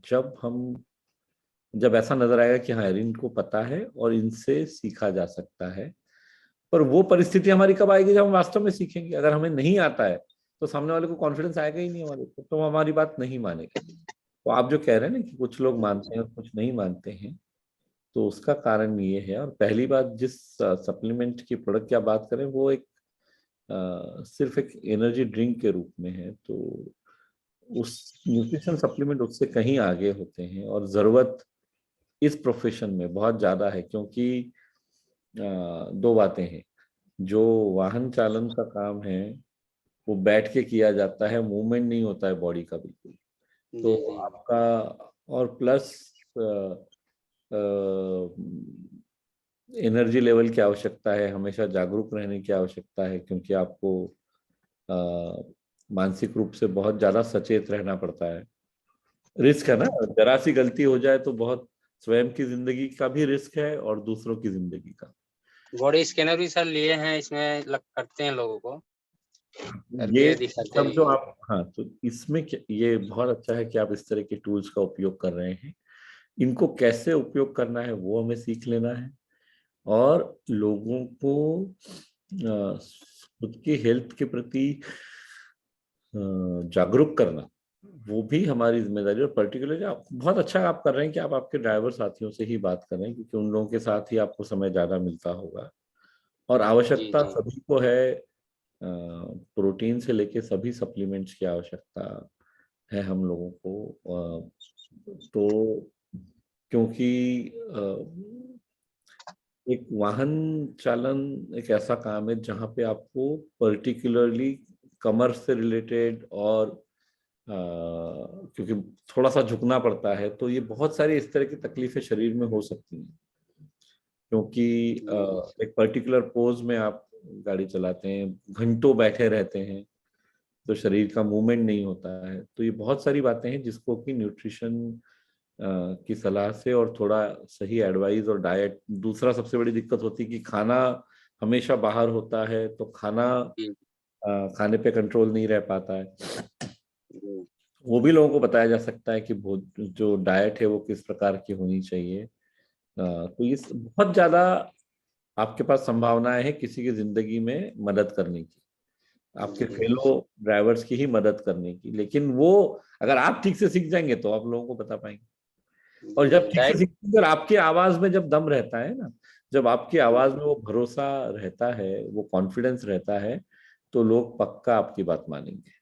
जब ऐसा नजर आएगा कि हाँ यार, इनको पता है और इनसे सीखा जा सकता है। पर वो परिस्थिति हमारी कब आएगी? जब हम वास्तव में सीखेंगे। अगर हमें नहीं आता है तो सामने वाले को कॉन्फिडेंस आएगा ही नहीं हमारे ऊपर, तो वो हमारी बात नहीं मानेगा। तो आप जो कह रहे हैं ना कि कुछ लोग मानते हैं और कुछ नहीं मानते हैं, तो उसका कारण ये है। और पहली बात, जिस सप्लीमेंट की प्रोडक्ट की आप बात करें वो एक सिर्फ एक एनर्जी ड्रिंक के रूप में है, तो उस न्यूट्रिशन सप्लीमेंट उससे कहीं आगे होते हैं। और जरूरत इस प्रोफेशन में बहुत ज्यादा है, क्योंकि दो बातें हैं। जो वाहन चालन का काम है वो बैठ के किया जाता है, मूवमेंट नहीं होता है बॉडी का बिल्कुल। तो जी जी आपका, और प्लस एनर्जी लेवल की आवश्यकता है, हमेशा जागरूक रहने की आवश्यकता है, क्योंकि आपको मानसिक रूप से बहुत ज्यादा सचेत रहना पड़ता है। रिस्क है ना, जरा सी गलती हो जाए तो बहुत, स्वयं की जिंदगी का भी रिस्क है और दूसरों की जिंदगी का। बॉडी स्कैनर भी सर लिए हैं, इसमें करते हैं लोगों को ये करके दिखाते सब भी जो हैं। आप, हाँ, तो इसमें ये बहुत अच्छा है कि आप इस तरह के टूल्स का उपयोग कर रहे हैं। इनको कैसे उपयोग करना है वो हमें सीख लेना है, और लोगों को खुद की हेल्थ के प्रति जागरूक करना, वो भी हमारी जिम्मेदारी। और पर्टिकुलरली आप बहुत अच्छा आप कर रहे हैं कि आप आपके ड्राइवर साथियों से ही बात कर रहे हैं, क्योंकि उन लोगों के साथ ही आपको समय ज्यादा मिलता होगा। और जी आवश्यकता जी सभी को है, प्रोटीन से लेके सभी सप्लीमेंट्स की आवश्यकता है हम लोगों को। तो क्योंकि एक वाहन चालन एक ऐसा काम है जहाँ पे आपको पर्टिकुलरली कमर से रिलेटेड, और क्योंकि थोड़ा सा झुकना पड़ता है, तो ये बहुत सारी इस तरह की तकलीफें शरीर में हो सकती हैं। क्योंकि एक पर्टिकुलर पोज में आप गाड़ी चलाते हैं, घंटों बैठे रहते हैं, तो शरीर का मूवमेंट नहीं होता है। तो ये बहुत सारी बातें हैं जिसको कि न्यूट्रिशन की सलाह से और थोड़ा सही एडवाइस और डाइट। दूसरा सबसे बड़ी दिक्कत होती है कि खाना हमेशा बाहर होता है, तो जी खाने पे कंट्रोल नहीं रह पाता है। जी वो भी लोगों को बताया जा सकता है कि जो डाइट है वो किस प्रकार की होनी चाहिए। तो ये बहुत ज्यादा आपके पास संभावनाएं हैं किसी की जिंदगी में मदद करने की, आपके जी फेलो ड्राइवर्स की ही मदद करने की। लेकिन वो अगर आप ठीक से सीख जाएंगे तो आप लोगों को बता पाएंगे। और जब जी ठीक से डाइट सीखेंगे और आपकी आवाज में जब दम रहता है ना, जब आपकी आवाज में वो भरोसा रहता है, वो कॉन्फिडेंस रहता है, तो लोग पक्का आपकी बात मानेंगे।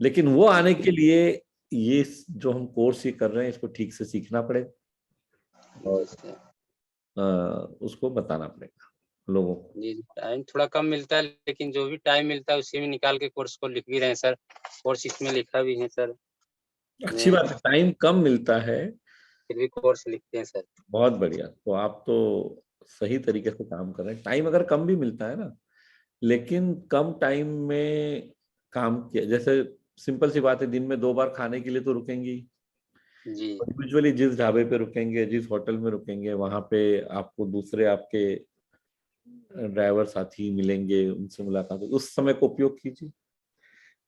लेकिन वो आने के लिए ये जो हम कोर्स ये कर रहे हैं इसको ठीक से सीखना पड़ेगा, जी और सर उसको बताना पड़ेगा लोगों को। जी टाइम थोड़ा कम मिलता है, लेकिन जो भी टाइम मिलता है उसी में निकाल के कोर्स को लिख भी रहे हैं सर। कोर्स इसमें लिखा भी है सर, अच्छी मैं बात है, टाइम कम मिलता है, फिर भी कोर्स लिखते हैं सर। बहुत बढ़िया। तो आप तो सही तरीके से काम कर रहे हैं। टाइम अगर कम भी मिलता है ना, लेकिन कम टाइम में काम किया, जैसे सिंपल सी बात है, दिन में 2 बार खाने के लिए तो रुकेंगे ही। जी यूजुअली जिस ढाबे पे रुकेंगे, जिस होटल में रुकेंगे, वहां पे आपको दूसरे आपके ड्राइवर साथी मिलेंगे, उनसे मुलाकात होगी, उस समय को उपयोग कीजिए।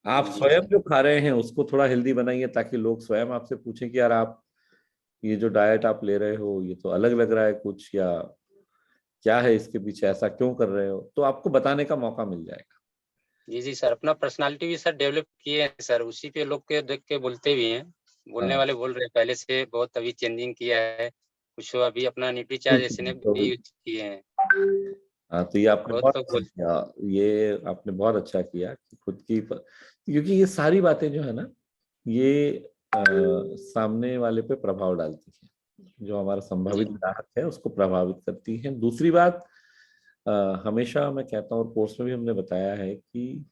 आप जी स्वयं सर जो खा रहे हैं उसको थोड़ा हेल्दी बनाइए, ताकि लोग स्वयं आपसे पूछें कि यार आप ये जो डाइट आप ले रहे हो ये तो अलग लग रहा है कुछ, या क्या है इसके पीछे, ऐसा क्यों कर रहे हो, तो आपको बताने का मौका मिल जाएगा। जी सर, अपना पर्सनालिटी भी सर डेवलप किए हैं सर, उसी पे लोग के देख के बोलते भी हैं। बोलने हाँ, वाले बोल रहे हैं पहले से बहुत अभी चेंजिंग किया है, कुछ अभी अपना न्यूट्रीचार्ज जैसे ने तो भी यूज किए हैं। हाँ, तो ये आपने बहुत बहुत लोग अच्छा बोल किया। ये आपने बहुत अच्छा किया कि खुद की क्योंकि ये सारी बातें जो है ना, ये सामने वाले पे प्रभाव डालती है, जो हमारा जी संभावित ग्राहक है उसको प्रभावित करती है। दूसरी बात, हमेशा मैं कहता हूँ और कोर्स में भी हमने बताया है कि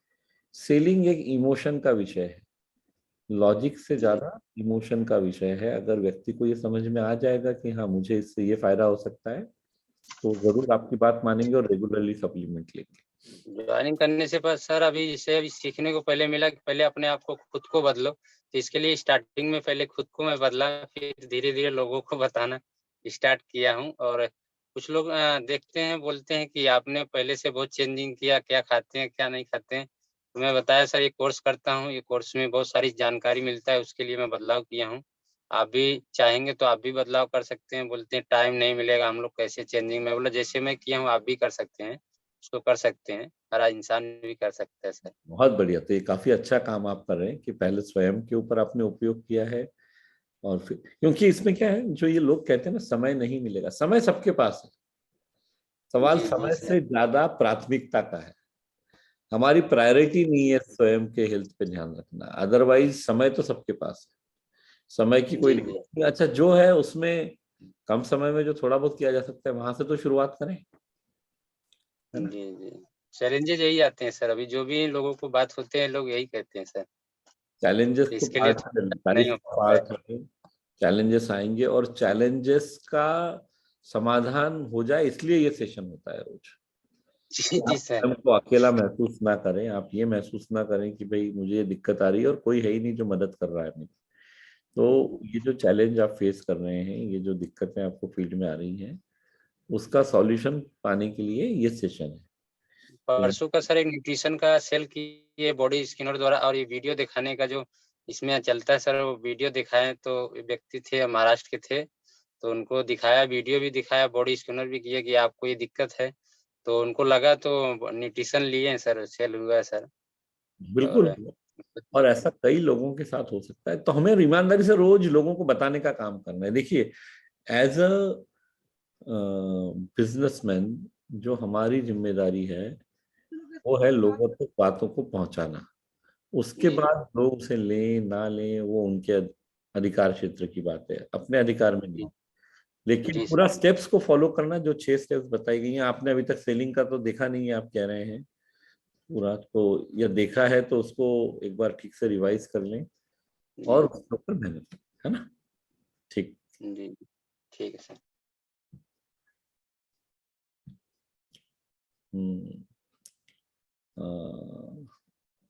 सेलिंग एक इमोशन का विषय है, लॉजिक से जी ज्यादा इमोशन का विषय है। अगर व्यक्ति को ये समझ में आ जाएगा कि हाँ मुझे इससे ये फायदा हो सकता है, तो जरूर आपकी बात मानेंगे और रेगुलरली सप्लीमेंट लेंगे। ज्वाइनिंग करने से पर सर अभी जैसे अभी सीखने को पहले मिला कि पहले अपने आप को खुद को बदलो, तो इसके लिए स्टार्टिंग में पहले खुद को मैं बदला, फिर धीरे धीरे लोगों को बताना स्टार्ट किया हूँ। और कुछ लोग देखते हैं बोलते हैं कि आपने पहले से बहुत चेंजिंग किया, क्या खाते हैं क्या नहीं खाते हैं। तो मैं बताया सर ये कोर्स करता हूँ, ये कोर्स में बहुत सारी जानकारी मिलता है, उसके लिए मैं बदलाव किया हूँ। आप भी चाहेंगे तो आप भी बदलाव कर सकते हैं। बोलते हैं टाइम नहीं मिलेगा, हम लोग कैसे चेंजिंग, मैं बोला जैसे मैं किया हूँ आप भी कर सकते हैं, उसको कर सकते हैं, हर इंसान भी कर सकता है सर। बहुत बढ़िया। तो ये काफी अच्छा काम आप कर रहे हैं कि पहले स्वयं के ऊपर आपने उपयोग किया है, और फिर क्योंकि इसमें क्या है, जो ये लोग कहते हैं ना समय नहीं मिलेगा, समय सबके पास है, सवाल जी समय सर। से ज्यादा प्राथमिकता का है। हमारी प्रायोरिटी नहीं है स्वयं के हेल्थ पे ध्यान रखना, अदरवाइज समय तो सबके पास है, समय की कोई जी दिक्कत जी नहीं। अच्छा जो है उसमें कम समय में जो थोड़ा बहुत किया जा सकता है वहां से तो शुरुआत करें, है ना। जी जी। चैलेंजेस यही आते हैं सर, अभी जो भी लोगों को बात होते हैं लोग यही कहते हैं सर, चैलेंजेस तो इसके लिए पार्ट है, थोड़ा लाइफ नहीं हो का पाता है। पार्ट है। चैलेंजेस आएंगे और चैलेंजेस का समाधान हो जाए, इसलिए ये सेशन होता है रोज। जी आप जी सर। स्वयं को अकेला महसूस ना करें, आप ये महसूस ना करें कि भाई मुझे ये दिक्कत आ रही है और कोई है ही नहीं जो मदद कर रहा है मेरी। तो ये जो चैलेंज आप फेस कर रहे हैं, ये जो दिक्कतें आपको फील्ड में आ रही हैं, उसका सॉल्यूशन पाने के लिए ये सेशन है। परसों का सर एक न्यूट्रिशन का सेल किए बॉडी स्कैनर द्वारा, और ये वीडियो दिखाने का जो इसमें चलता है सर, वो वीडियो दिखाए तो व्यक्ति थे महाराष्ट्र के थे, तो उनको दिखाया, वीडियो भी दिखाया, बॉडी स्कैनर भी किया कि आपको ये दिक्कत है, तो उनको लगा तो न्यूट्रिशन लिए हैं सर, सेल हुआ है सर। बिल्कुल। और और ऐसा कई लोगों के साथ हो सकता है, तो हमें ईमानदारी से रोज लोगों को बताने का काम करना है। देखिए, एज अ बिजनेसमैन जो हमारी जिम्मेदारी है वो है लोगों तक बातों को पहुंचाना। उसके जी बाद लोग उसे लें ना लें वो उनके अधिकार क्षेत्र की बात है, अपने अधिकार में नहीं। लेकिन जी पूरा सर। स्टेप्स को फॉलो करना, जो 6 स्टेप्स बताई गई हैं, आपने अभी तक सेलिंग का तो देखा नहीं है, आप कह रहे हैं पूरा, तो या देखा है तो उसको एक बार ठीक से रिवाइज कर लें जी और उसके ऊपर मेहनत करें, है ना। ठीक। जी। ठीक है सर। हम्म।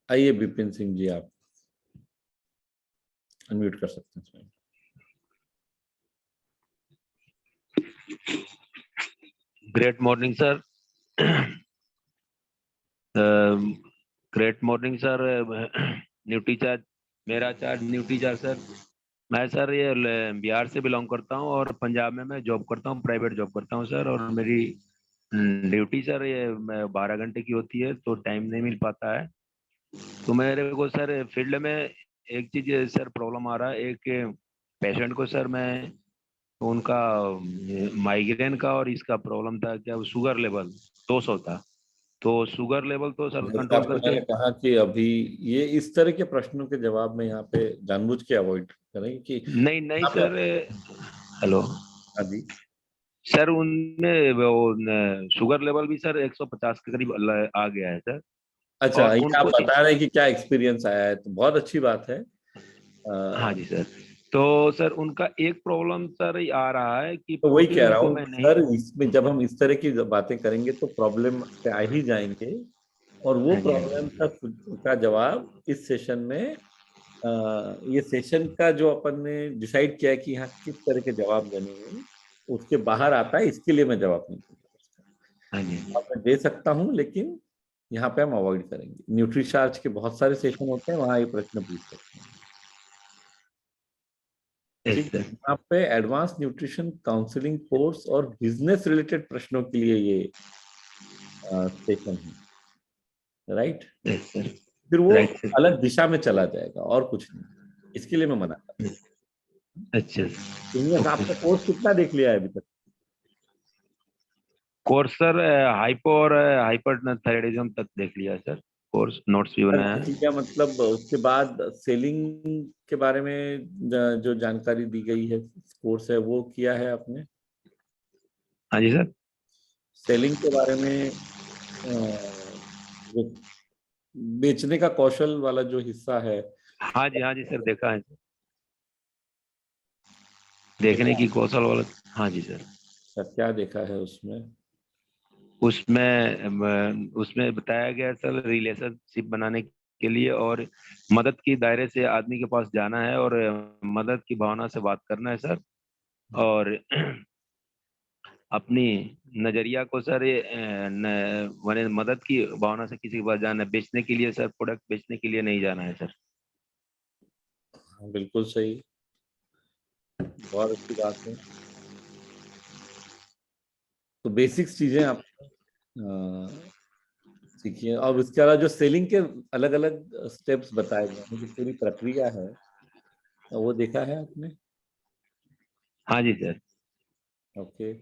आइए विपिन सिंह जी, आप अनम्यूट कर सकते हैं स्वयं। Great morning sir. Great morning sir. Nutri charge, मेरा चार्ज न्यूट्री चार्ज सर। मैं सर ये बिहार से बिलोंग करता हूँ और पंजाब में मैं जॉब करता हूँ, प्राइवेट जॉब करता हूँ सर। और मेरी ड्यूटी सर ये 12 घंटे की होती है, तो टाइम नहीं मिल पाता है। तो मेरे को सर फील्ड में एक चीज सर प्रॉब्लम आ रहा है। एक पेशेंट को सर मैं उनका माइग्रेन का और इसका प्रॉब्लम था, क्या शुगर लेवल 200 था। तो शुगर लेवल तो सर जैसे कंट्रोल आपको करके। मैंने कहा कि अभी ये इस तरह के प्रश्नों के जवाब में यहाँ पे जानबूझ के अवॉइड करें कि नहीं नहीं यहाँ पे। सर। हेलो हाँ जी। सर, उनमें वो शुगर लेवल भी सर 150 के करीब आ गया है सर। अच्छा, और ये आप उनको बता रहे हैं कि क्या एक्सपीरियंस आया है, तो बहुत अच्छी बात है। हाँ जी सर। तो सर उनका एक प्रॉब्लम सर ये आ रहा है कि तो वही प्रोटीन कह रहा उनको हूँ मैं कि नहीं। सर, इसमें जब हम इस तरह की बातें करेंगे तो प्रॉब्लम पे आ ही जाएंगे, और वो हाँ जी हाँ प्रॉब्लम जी। का जवाब इस सेशन में, ये सेशन का जो अपन ने डिसाइड किया है कि यहाँ किस तरह के जवाब देने हैं, उसके बाहर आता है। इसके लिए मैं जवाब नहीं दूंगा उसका। हाँ जी मैं दे सकता हूँ लेकिन यहाँ पे हम अवॉइड करेंगे। न्यूट्री चार्ज के बहुत सारे सेशन होते हैं, वहां ये प्रश्न पूछ सकते हैं। यस ठीक है, सर। यहाँ पे एडवांस न्यूट्रिशन काउंसलिंग कोर्स और बिजनेस रिलेटेड प्रश्नों के लिए ये सेशन है, राइट। Yes sir. फिर वो राइट सर। अलग दिशा में चला जाएगा और कुछ नहीं, इसके लिए मैं मना कर अच्छा रहा हूँ। ओके। आपने कोर्स कितना देख लिया है अभी तक? कोर्स सर हाइपो और हाइपर थायराइडिज्म तक देख लिया है सर। कोर्स नोट्स भी अगर बनाया देख है। लिया मतलब उसके बाद सेलिंग के बारे में जो जानकारी दी गई है, कोर्स है, वो किया है आपने? हाँ जी सर। सेलिंग के बारे में जो बेचने का कौशल वाला जो हिस्सा है, हाँ जी सर, देखा है सर। देखने देखा? की कौशल वाला। हाँ जी सर। सर क्या देखा है उसमें? उसमें बताया गया सर रिलेशनशिप बनाने के लिए और मदद की दायरे से आदमी के पास जाना है और मदद की भावना से बात करना है सर। और अपनी नजरिया को सर माने मदद की भावना से किसी के पास जाना है, बेचने के लिए सर, प्रोडक्ट बेचने के लिए नहीं जाना है सर। हाँ, बिल्कुल सही, बहुत अच्छी बात है। तो बेसिक्स चीजें आप सीखिए, और उसके अलावा जो सेलिंग के अलग अलग स्टेप्स बताए गए हैं, जो पूरी प्रक्रिया है, वो देखा है आपने? हाँ जी सर। ओके,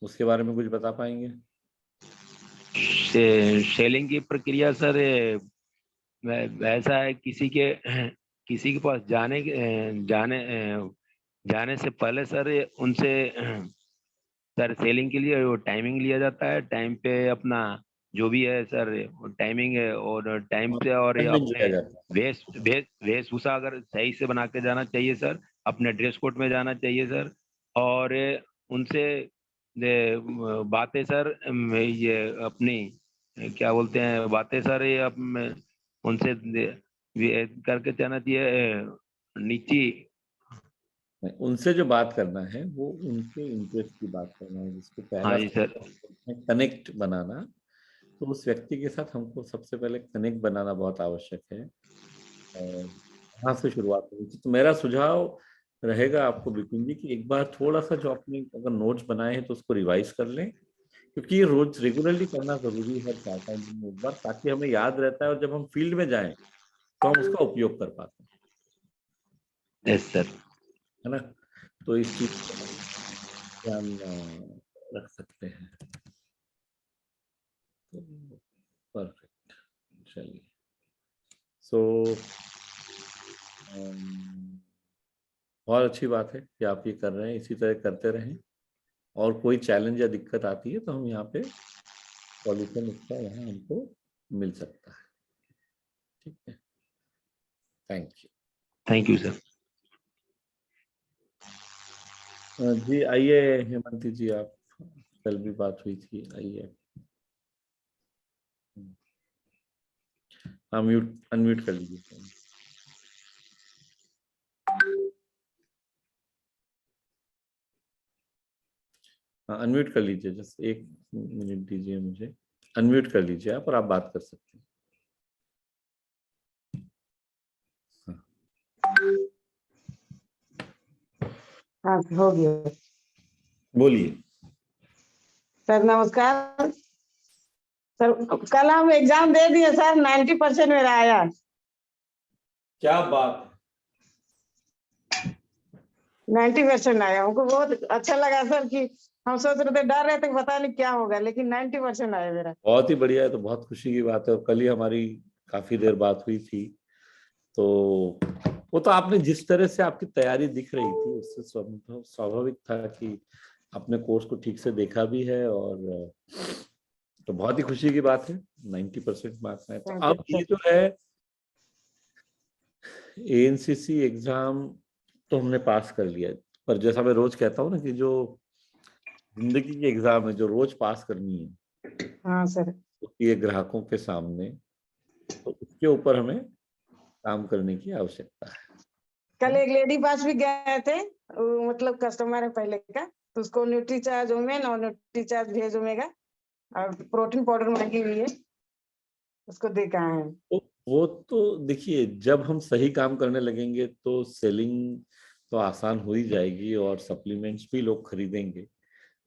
उसके बारे में कुछ बता पाएंगे? सेलिंग की प्रक्रिया सर ऐसा है, किसी के पास जाने से पहले सर उनसे सर सेलिंग के लिए वो टाइमिंग लिया जाता है। टाइम पे अपना जो भी है सर टाइमिंग है, और टाइम पे और ये Funding किया अपने जाता है। वेशभूषा अगर सही से बना के जाना चाहिए सर, अपने ड्रेस कोड में जाना चाहिए सर। और उनसे बातें सर ये अपनी क्या बोलते हैं बातें सर, ये उनसे ये करके जाना चाहिए नीची। नहीं, उनसे जो बात करना है वो उनके इंटरेस्ट की बात करना है, जिसको हाँ पहला जी सर। कनेक्ट बनाना। तो उस व्यक्ति के साथ हमको सबसे पहले कनेक्ट बनाना बहुत आवश्यक है, और वहां से शुरुआत होगी। तो मेरा सुझाव रहेगा आपको विपिन जी कि एक बार थोड़ा सा जो आपने अगर नोट्स बनाए हैं तो उसको रिवाइज कर लें, क्योंकि ये रोज रेगुलरली करना जरूरी है, 4-5 दिन में एक बार, ताकि हमें याद रहता है और जब हम फील्ड में जाएं तो हम उसका उपयोग कर पाते हैं। Yes sir. है ना? तो इस चीज को हम ध्यान रख सकते हैं। परफेक्ट, चलिए। सो बहुत अच्छी बात है कि आप ये कर रहे हैं, इसी तरह करते रहें, और कोई चैलेंज या दिक्कत आती है तो हम यहाँ पे सॉल्यूशन उसका यहाँ हमको मिल सकता है। ठीक है, थैंक यू सर। यू जी। आइए हेमंती जी, आप, कल भी बात हुई थी, आइए। हाँ, अनम्यूट कर लीजिए। हाँ, अनम्यूट कर लीजिए, जस्ट 1 मिनट दीजिए मुझे। अनम्यूट कर लीजिए आप, और आप बात कर सकते हैं। हाँ हो गया। बोलिए सर नमस्कार। सर कल हम एग्जाम दे दिए सर, 90% मेरा आया। क्या बात है। 90% आया, हमको बहुत अच्छा लगा सर कि हम सोच रहे थे, डर रहे थे पता नहीं क्या होगा, लेकिन 90% आया मेरा। बहुत ही बढ़िया है, तो बहुत खुशी की बात है। और कल ही हमारी काफी देर बात हुई थी, तो वो तो आपने जिस तरह से आपकी तैयारी दिख रही थी उससे स्वाभाविक था कि आपने कोर्स को ठीक से देखा भी है, और तो बहुत ही खुशी की बात है 90% मार्क्स आए। तो अब ये जो है एएनसीसी एग्जाम तो हमने पास कर लिया, पर जैसा मैं रोज कहता हूँ ना कि जो जिंदगी की एग्जाम है जो रोज पास करनी है, हाँ सर, ये ग्राहकों के सामने, तो उसके ऊपर हमें काम करने की आवश्यकता है। कल एक लेडी पास भी गए थे, मतलब कस्टमर है पहले का, तो उसको न्यूट्री चार्ज वुमेन और न्यूट्री चार्ज वेज ओमेगा और प्रोटीन पाउडर मांगी हुई है, उसको दे के आए हैं। तो वो तो देखिए, जब हम सही काम करने लगेंगे तो सेलिंग तो आसान हो ही जाएगी, और सप्लीमेंट्स भी लोग खरीदेंगे।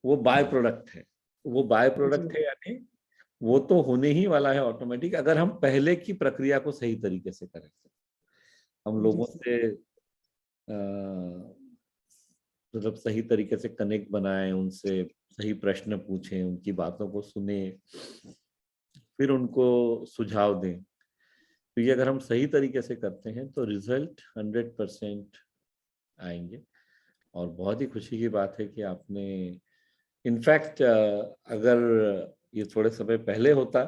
वो बाय प्रोडक्ट है, वो बाय प्रोडक्ट है, यानी वो तो होने ही वाला है ऑटोमेटिक, अगर हम पहले की प्रक्रिया को सही तरीके से करें। हम लोगों से मतलब सही तरीके से कनेक्ट बनाएं, उनसे सही प्रश्न पूछें, उनकी बातों को सुने, फिर उनको सुझाव दें। तो ये अगर हम सही तरीके से करते हैं तो रिजल्ट 100% आएंगे। और बहुत ही खुशी की बात है कि आपने, इनफैक्ट अगर ये थोड़े समय पहले होता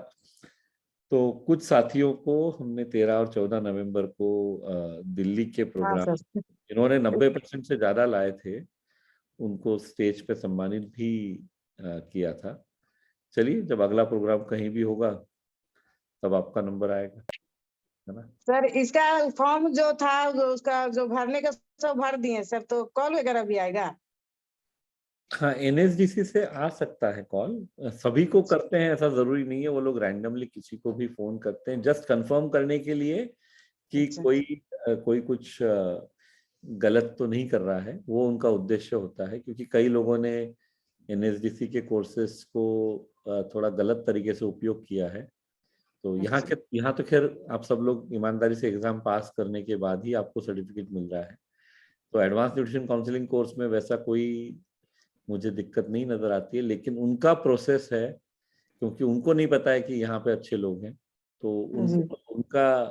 तो कुछ साथियों को हमने 13 और 14 नवंबर को दिल्ली के प्रोग्राम, इन्होंने 90% से ज्यादा लाए थे, उनको स्टेज पे सम्मानित भी किया था। चलिए, जब अगला प्रोग्राम कहीं भी होगा तब आपका नंबर आएगा, है ना? सर इसका फॉर्म जो था उसका जो भरने का सब भर दिए सर, तो कॉल वगैरह भी आएगा? हाँ, एनएसडीसी से आ सकता है कॉल, सभी को करते हैं ऐसा जरूरी नहीं है, वो लोग रैंडमली किसी को भी फोन करते हैं जस्ट कंफर्म करने के लिए कि कोई कुछ गलत तो नहीं कर रहा है। वो उनका उद्देश्य होता है, क्योंकि कई लोगों ने एनएसडीसी के कोर्सेज को थोड़ा गलत तरीके से उपयोग किया है। तो यहाँ तो खैर आप सब लोग ईमानदारी से एग्जाम पास करने के बाद ही आपको सर्टिफिकेट मिल रहा है। तो एडवांस न्यूट्रिशन काउंसलिंग कोर्स में वैसा कोई मुझे दिक्कत नहीं नजर आती है, लेकिन उनका प्रोसेस है, क्योंकि उनको नहीं पता है कि यहाँ पे अच्छे लोग हैं, तो उनका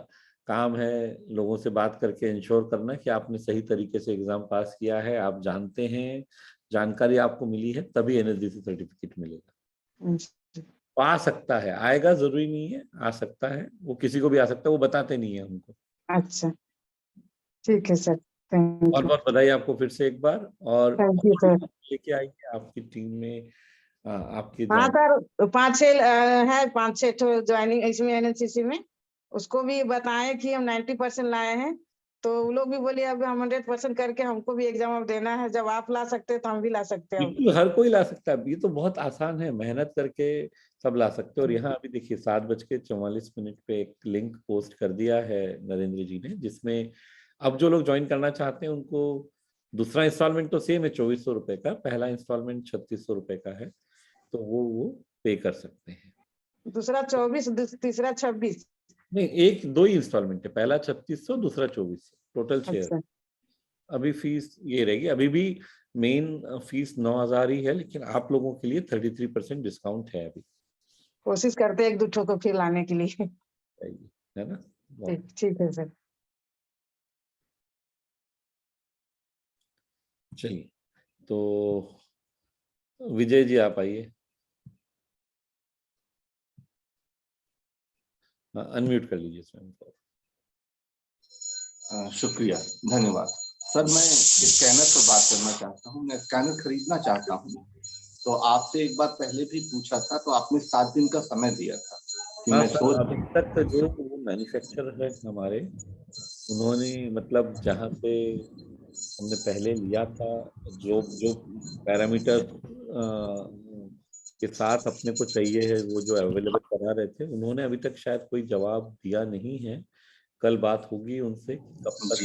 काम है लोगों से बात करके इंश्योर करना कि आपने सही तरीके से एग्जाम पास किया है, आप जानते हैं, जानकारी आपको मिली है, तभी एनएसडीसी सर्टिफिकेट मिलेगा। तो आ सकता है, आएगा, जरूरी नहीं है, आ सकता है, वो किसी को भी आ सकता है, वो बताते नहीं है हमको। अच्छा, ठीक है सर, थैंक बहुत यू। बहुत बधाई आपको फिर से एक बार, और थैंक यू सर। लेके आइए आपकी टीम में आपके हाँ सर, 5-6 है, 5-6 तो ज्वाइनिंग इसमें एनएनसीसी में, उसको भी बताए कि हम 90% लाए हैं, तो वो लोग भी बोले अब हम 100% करके हमको भी एग्जाम अब देना है, जब आप ला सकते हैं तो हम भी ला सकते हैं। बिल्कुल हर कोई ला सकता है, ये तो बहुत आसान है, मेहनत करके सब ला सकते हैं। और यहाँ अभी देखिए 7:44 पे एक लिंक पोस्ट कर दिया है नरेंद्र जी ने, जिसमें अब जो लोग ज्वाइन करना चाहते हैं उनको दूसरा इंस्टॉलमेंट तो सेम है 2400 रुपए का, पहला इंस्टॉलमेंट 3600 रुपए का है, तो वो पे कर सकते हैं। दूसरा 24, तीसरा 26? नहीं, एक दो ही इंस्टॉलमेंट है, पहला 3600, दूसरा 2400, टोटल 6। अच्छा, अभी फीस ये रहेगी, अभी भी मेन फीस 9000 ही है, लेकिन आप लोगों के लिए 33% डिस्काउंट है अभी। कोशिश करते हैं एक दो ठो को फिर लाने के लिए। है ना? ठीक है सर। चलिए, तो विजय जी आप आइए, अनम्यूट कर लीजिए स्वयं को। शुक्रिया, धन्यवाद सर। मैं स्कैनर पर बात करना चाहता हूँ, मैं स्कैनर खरीदना चाहता हूँ। तो आपसे एक बार पहले भी पूछा था, तो आपने 7 दिन का समय दिया था कि मैं सोच। अभी तक जो मैन्युफैक्चरर है हमारे, उन्होंने मतलब जहाँ से हमने पहले लिया था, जो जो पैरामीटर के साथ अपने को चाहिए है, वो जो अवेलेबल करा रहे थे, उन्होंने अभी तक शायद कोई जवाब दिया नहीं है। कल बात होगी उनसे, कब तक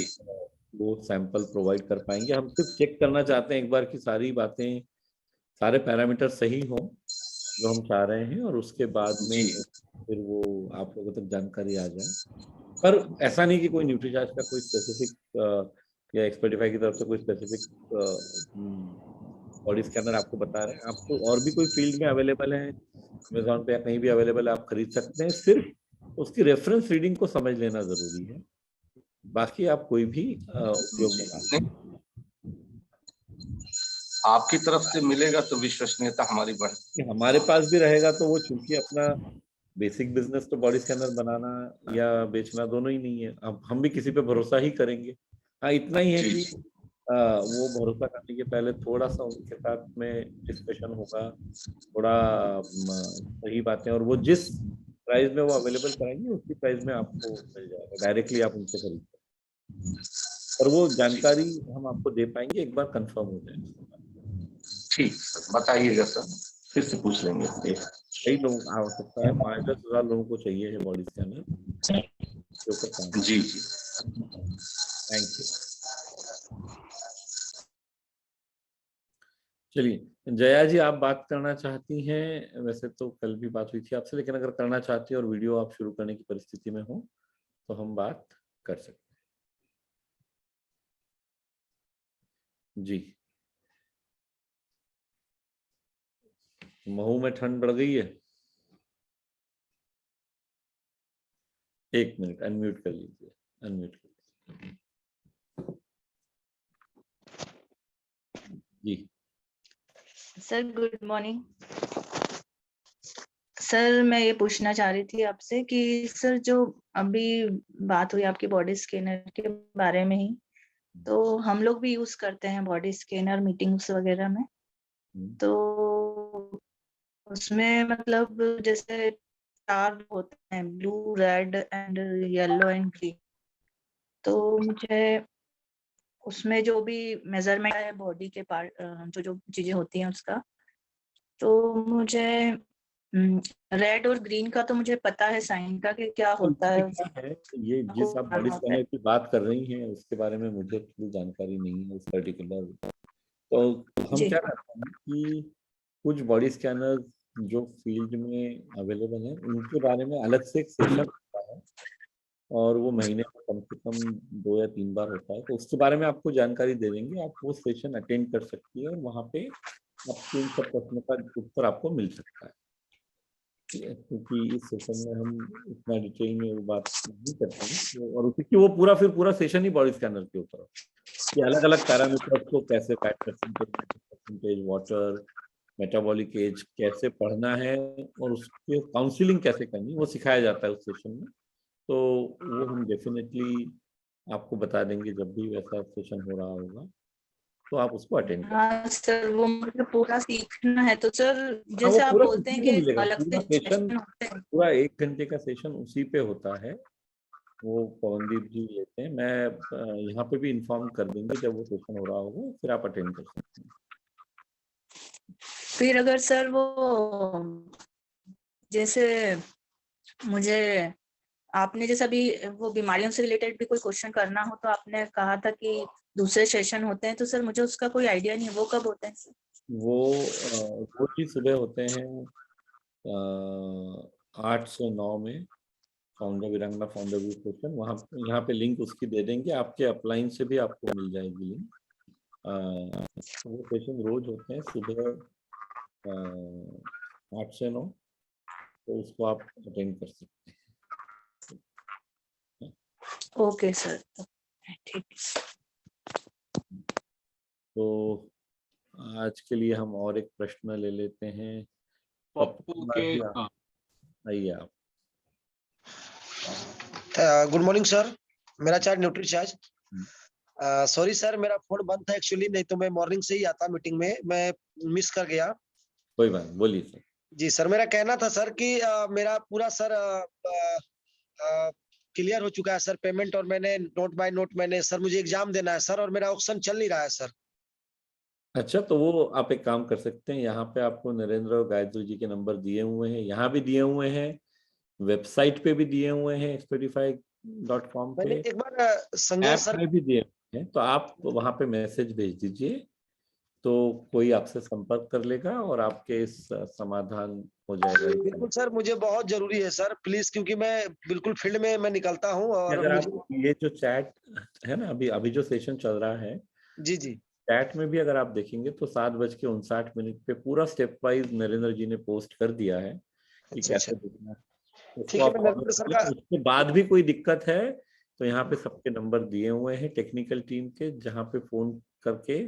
वो सैंपल प्रोवाइड कर पाएंगे। हम सिर्फ चेक करना चाहते हैं एक बार कि सारी बातें, सारे पैरामीटर सही हों जो हम चाह रहे हैं, और उसके बाद में फिर वो आप लोगों तक जानकारी आ जाए। पर ऐसा नहीं कि कोई न्यूट्रीचार्ज का कोई स्पेसिफिक या एक्सपर्टिफाई की तरफ से कोई स्पेसिफिक बॉडी स्कैनर आपको बता रहे हैं। आपको और भी कोई फील्ड में अवेलेबल है, अमेजोन पे या कहीं भी अवेलेबल है, आप खरीद सकते हैं। सिर्फ उसकी रेफरेंस रीडिंग को समझ लेना जरूरी है, बाकी आप कोई भी उपयोग में ला सकते हैं। आपकी तरफ से मिलेगा तो विश्वसनीयता हमारी बढ़। हमारे पास भी रहेगा तो वो, चूंकि अपना बेसिक बिजनेस तो बॉडी स्कैनर बनाना या बेचना दोनों ही नहीं है, अब हम भी किसी पे भरोसा ही करेंगे। हाँ, इतना ही है कि वो भरोसा करने के पहले थोड़ा सा उनके साथ में डिस्कशन होगा, थोड़ा सही बातें, और वो जिस प्राइस में वो अवेलेबल कराएंगे उसी प्राइस में आपको मिल जाएगा, डायरेक्टली आप उनसे खरीद सकते। और वो जानकारी हम आपको दे पाएंगे एक बार कंफर्म हो जाए। ठीक सर, बताइएगा सर, फिर से पूछ लेंगे। कई लोग आवश्यकता है, 5-10 हजार लोगों को चाहिए है बॉडी स्कैनर। जी जी, थैंक यू। चलिए, जया जी आप बात करना चाहती हैं? वैसे तो कल भी बात हुई थी आपसे, लेकिन अगर करना चाहती हैं और वीडियो आप शुरू करने की परिस्थिति में हो तो हम बात कर सकते हैं। जी, महू में ठंड बढ़ गई है। एक मिनट, अनम्यूट कर लीजिए, अनम्यूट कर लीजिए। जी सर, गुड मॉर्निंग सर। मैं ये पूछना चाह रही थी आपसे कि सर, जो अभी बात हुई आपकी बॉडी स्कैनर के बारे में ही, तो हम लोग भी यूज करते हैं बॉडी स्कैनर मीटिंग्स वगैरह में। तो उसमें मतलब जैसे 4 होते हैं, blue, red and yellow and green. तो मुझे उसमें जो भी मेजरमेंट है बॉडी के पार्ट, जो जो चीजें होती हैं उसका, तो मुझे रेड और ग्रीन का तो मुझे पता है साइन का कि क्या होता है। ये जिस आप बॉडी स्कैनर की बात कर रही हैं उसके बारे में मुझे थोड़ी जानकारी नहीं है उस पर्टिकुलर। तो हम क्या करते हैं कि कुछ बॉडी स्कैनर जो फील्ड में अवेलेबल है उनके बारे में अलग से एक सेशन होता है, और वो महीने में कम से कम 2 या 3 बार होता है। तो उसके बारे में आपको जानकारी दे देंगे, आप वो सेशन अटेंड कर सकती है और वहाँ पे आपके इन सब प्रश्नों का उत्तर आपको मिल सकता है। ठीक है, क्योंकि इस सेशन में हम इतना डिटेल में वो बात नहीं करते हैं, और क्योंकि वो पूरा सेशन ही बॉडी स्कैनर के ऊपर कि अलग अलग पैरामीटर्स को कैसे fat percentage, water, metabolic age कैसे पढ़ना है और उसके काउंसलिंग कैसे करनी वो सिखाया जाता है उस सेशन में। तो वो हम डेफिनेटली आपको बता देंगे जब भी वैसा सेशन हो रहा होगा, तो आप उसको अटेंड करें। हाँ सर, वो मतलब पूरा सीखना है तो सर जैसे आप बोलते हैं कि अलग से सेशन होते हैं। पूरा 1 घंटे का सेशन उसी पे होता है, वो पवनदीप जी लेते हैं। मैं यहाँ पे भी इन्फॉर्म कर देंगे जब वो सेशन हो रहा होगा, फिर आप अटेंड कर सकते हैं। फिर अगर सर वो जैसे मुझे आपने जैसे अभी वो बीमारियों से रिलेटेड भी कोई क्वेश्चन करना हो तो आपने कहा था कि दूसरे सेशन होते हैं, तो सर मुझे उसका कोई आइडिया नहीं है, वो कब होते हैं सर? वो ही सुबह होते हैं 8 से 9 में, फाउंडर वीरांगना फाउंडर व्यू सेशन। वहाँ यहाँ पे लिंक उसकी दे देंगे, आपके अपलाइन से भी आपको मिल जाएगी लिंक। वो सेशन रोज होते हैं सुबह 8 से 9, तो उसको आप अटेंड कर सकते हैं। ओके सर, ठीक। तो आज के लिए हम और एक प्रश्न ले लेते हैं। पप्पू के आइए आप। गुड मॉर्निंग सर, मेरा charge nutri charge. Sorry sir, मेरा फोन बंद था एक्चुअली, नहीं तो मैं मॉर्निंग से ही आता मीटिंग में, मैं मिस कर गया। कोई बात, बोलिए सर। जी सर, मेरा कहना था सर कि मेरा पूरा सर क्लियर हो चुका है सर पेमेंट, और मैंने नोट बाय नोट मैंने सर मुझे एग्जाम देना है सर, और मेरा ऑप्शन चल नहीं रहा है सर। अच्छा, तो वो आप एक काम कर सकते हैं, यहाँ पे आपको नरेंद्र और गायत्री जी के नंबर दिए हुए हैं, यहाँ भी दिए हुए हैं, वेबसाइट पे भी दिए हुए हैं expertify.com पे, एक बार संजय सर में भी दिए हुए हैं। तो आप वहाँ पे मैसेज भेज दीजिए, तो कोई आपसे संपर्क कर लेगा और आपके इस समाधान हो जाएगा। बिल्कुल सर, मुझे बहुत जरूरी है सर, प्लीज, क्योंकि मैं बिल्कुल फील्ड में मैं निकलता हूँ। और अगर आप ये जो चैट है ना, अभी जो सेशन चल रहा है, जी जी, चैट में भी अगर आप देखेंगे तो 7:59 पे पूरा स्टेप वाइज नरेंद्र जी ने पोस्ट कर दिया है कि कैसे देखना है। ठीक है। उसके बाद भी कोई दिक्कत है तो यहाँ पे सबके नंबर दिए हुए हैं टेक्निकल टीम के, जहाँ पे फोन करके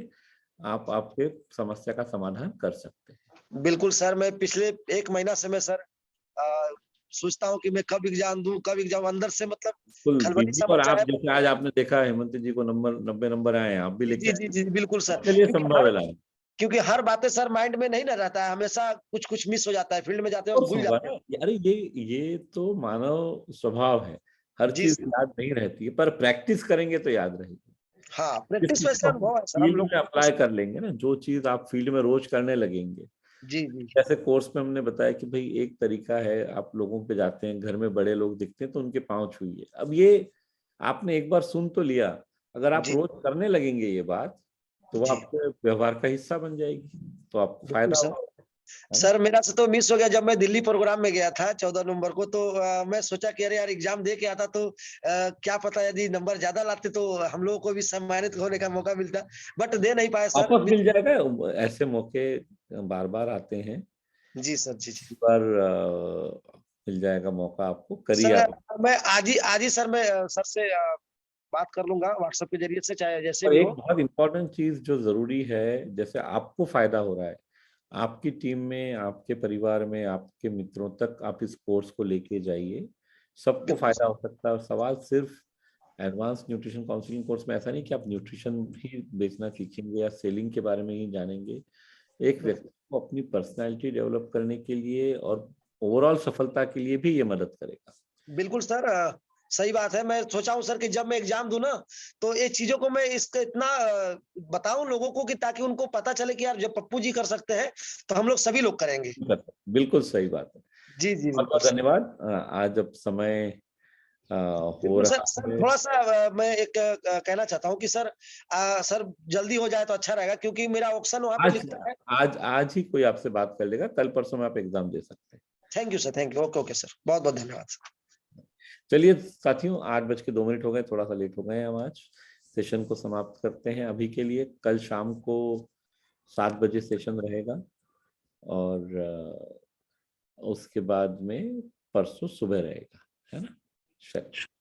आप आपके समस्या का समाधान कर सकते हैं। बिल्कुल सर, मैं पिछले 1 महीना से मैं सर सोचता हूँ कि मैं कब एग्जाम दूं, कब एग्जाम, अंदर से मतलब और आप जैसे आज आपने देखा हेमंत जी को 90 नंबर आए हैं, आप भी लेके जी जी बिल्कुल सर, चलिए संभव है, क्योंकि हर बातें सर माइंड में नहीं ना रहता है, हमेशा कुछ मिस हो जाता है, फील्ड में जाते हैं भूल जाते हैं। यार ये तो मानव स्वभाव है, हर चीज याद नहीं रहती है, पर प्रैक्टिस करेंगे तो याद रहेगी। हाँ, प्रैक्टिस में सर वो है सर, हम लोग अप्लाई कर लेंगे ना, जो चीज आप फील्ड में रोज करने लगेंगे। जी जी, जैसे कोर्स में हमने बताया कि भाई एक तरीका है, आप लोगों पे जाते हैं, घर में बड़े लोग दिखते हैं तो उनके पांव छूइए। अब ये आपने एक बार सुन तो लिया, अगर आप रोज करने लगेंगे ये बात, तो वो आपके व्यवहार का हिस्सा बन जाएगी, तो आपको फायदा होगा। सर मेरा से तो मिस हो गया, जब मैं दिल्ली प्रोग्राम में गया था 14 नवंबर को, तो मैं सोचा कि अरे यार एग्जाम दे के आता तो क्या पता यदि नंबर ज्यादा लाते तो हम लोगों को भी सम्मानित होने का मौका मिलता, बट दे नहीं पाए सर। वापस मिल जाएगा, ऐसे मौके बार बार आते हैं। जी सर, जी जी, बार मिल जाएगा मौका आपको, करिए। मैं आज ही सर, मैं सर से बात कर लूंगा व्हाट्सएप के जरिए से, चाहे जैसे भी एक हो। बहुत इंपॉर्टेंट चीज जो जरूरी है, जैसे आपको फायदा हो रहा है, आपकी टीम में, आपके परिवार में, आपके मित्रों तक आप इस कोर्स को लेके जाइए, सबको फायदा हो सकता है। और सवाल सिर्फ एडवांस न्यूट्रिशन काउंसलिंग कोर्स में ऐसा नहीं कि आप न्यूट्रिशन ही बेचना सीखेंगे या सेलिंग के बारे में ही जानेंगे। एक व्यक्ति को अपनी पर्सनालिटी डेवलप करने के लिए और ओवरऑल सफलता के लिए भी ये मदद करेगा। बिल्कुल सर, सही बात है। मैं सोचा हूँ सर कि जब मैं एग्जाम दूं ना, तो ये चीजों को मैं इसका इतना बताऊं लोगों को कि ताकि उनको पता चले कि यार जब पप्पू जी कर सकते हैं तो हम लोग सभी लोग करेंगे। बिल्कुल सही बात है। जी जी, बहुत बहुत धन्यवाद। आज अब समय हो रहा है, थोड़ा सा मैं एक कहना चाहता हूँ कि सर सर जल्दी हो जाए तो अच्छा रहेगा, क्योंकि मेरा ऑप्शन वहाँ पे लिखा है। आज ही कोई आपसे बात कर लेगा, कल परसों में आप एग्जाम दे सकते हैं। Thank you sir, thank you. Okay okay sir, बहुत बहुत धन्यवाद सर। चलिए साथियों, 8:02 हो गए, थोड़ा सा लेट हो गए हम आज। सेशन को समाप्त करते हैं अभी के लिए। कल शाम को 7 बजे सेशन रहेगा और उसके बाद में परसों सुबह रहेगा, है ना? चलिए।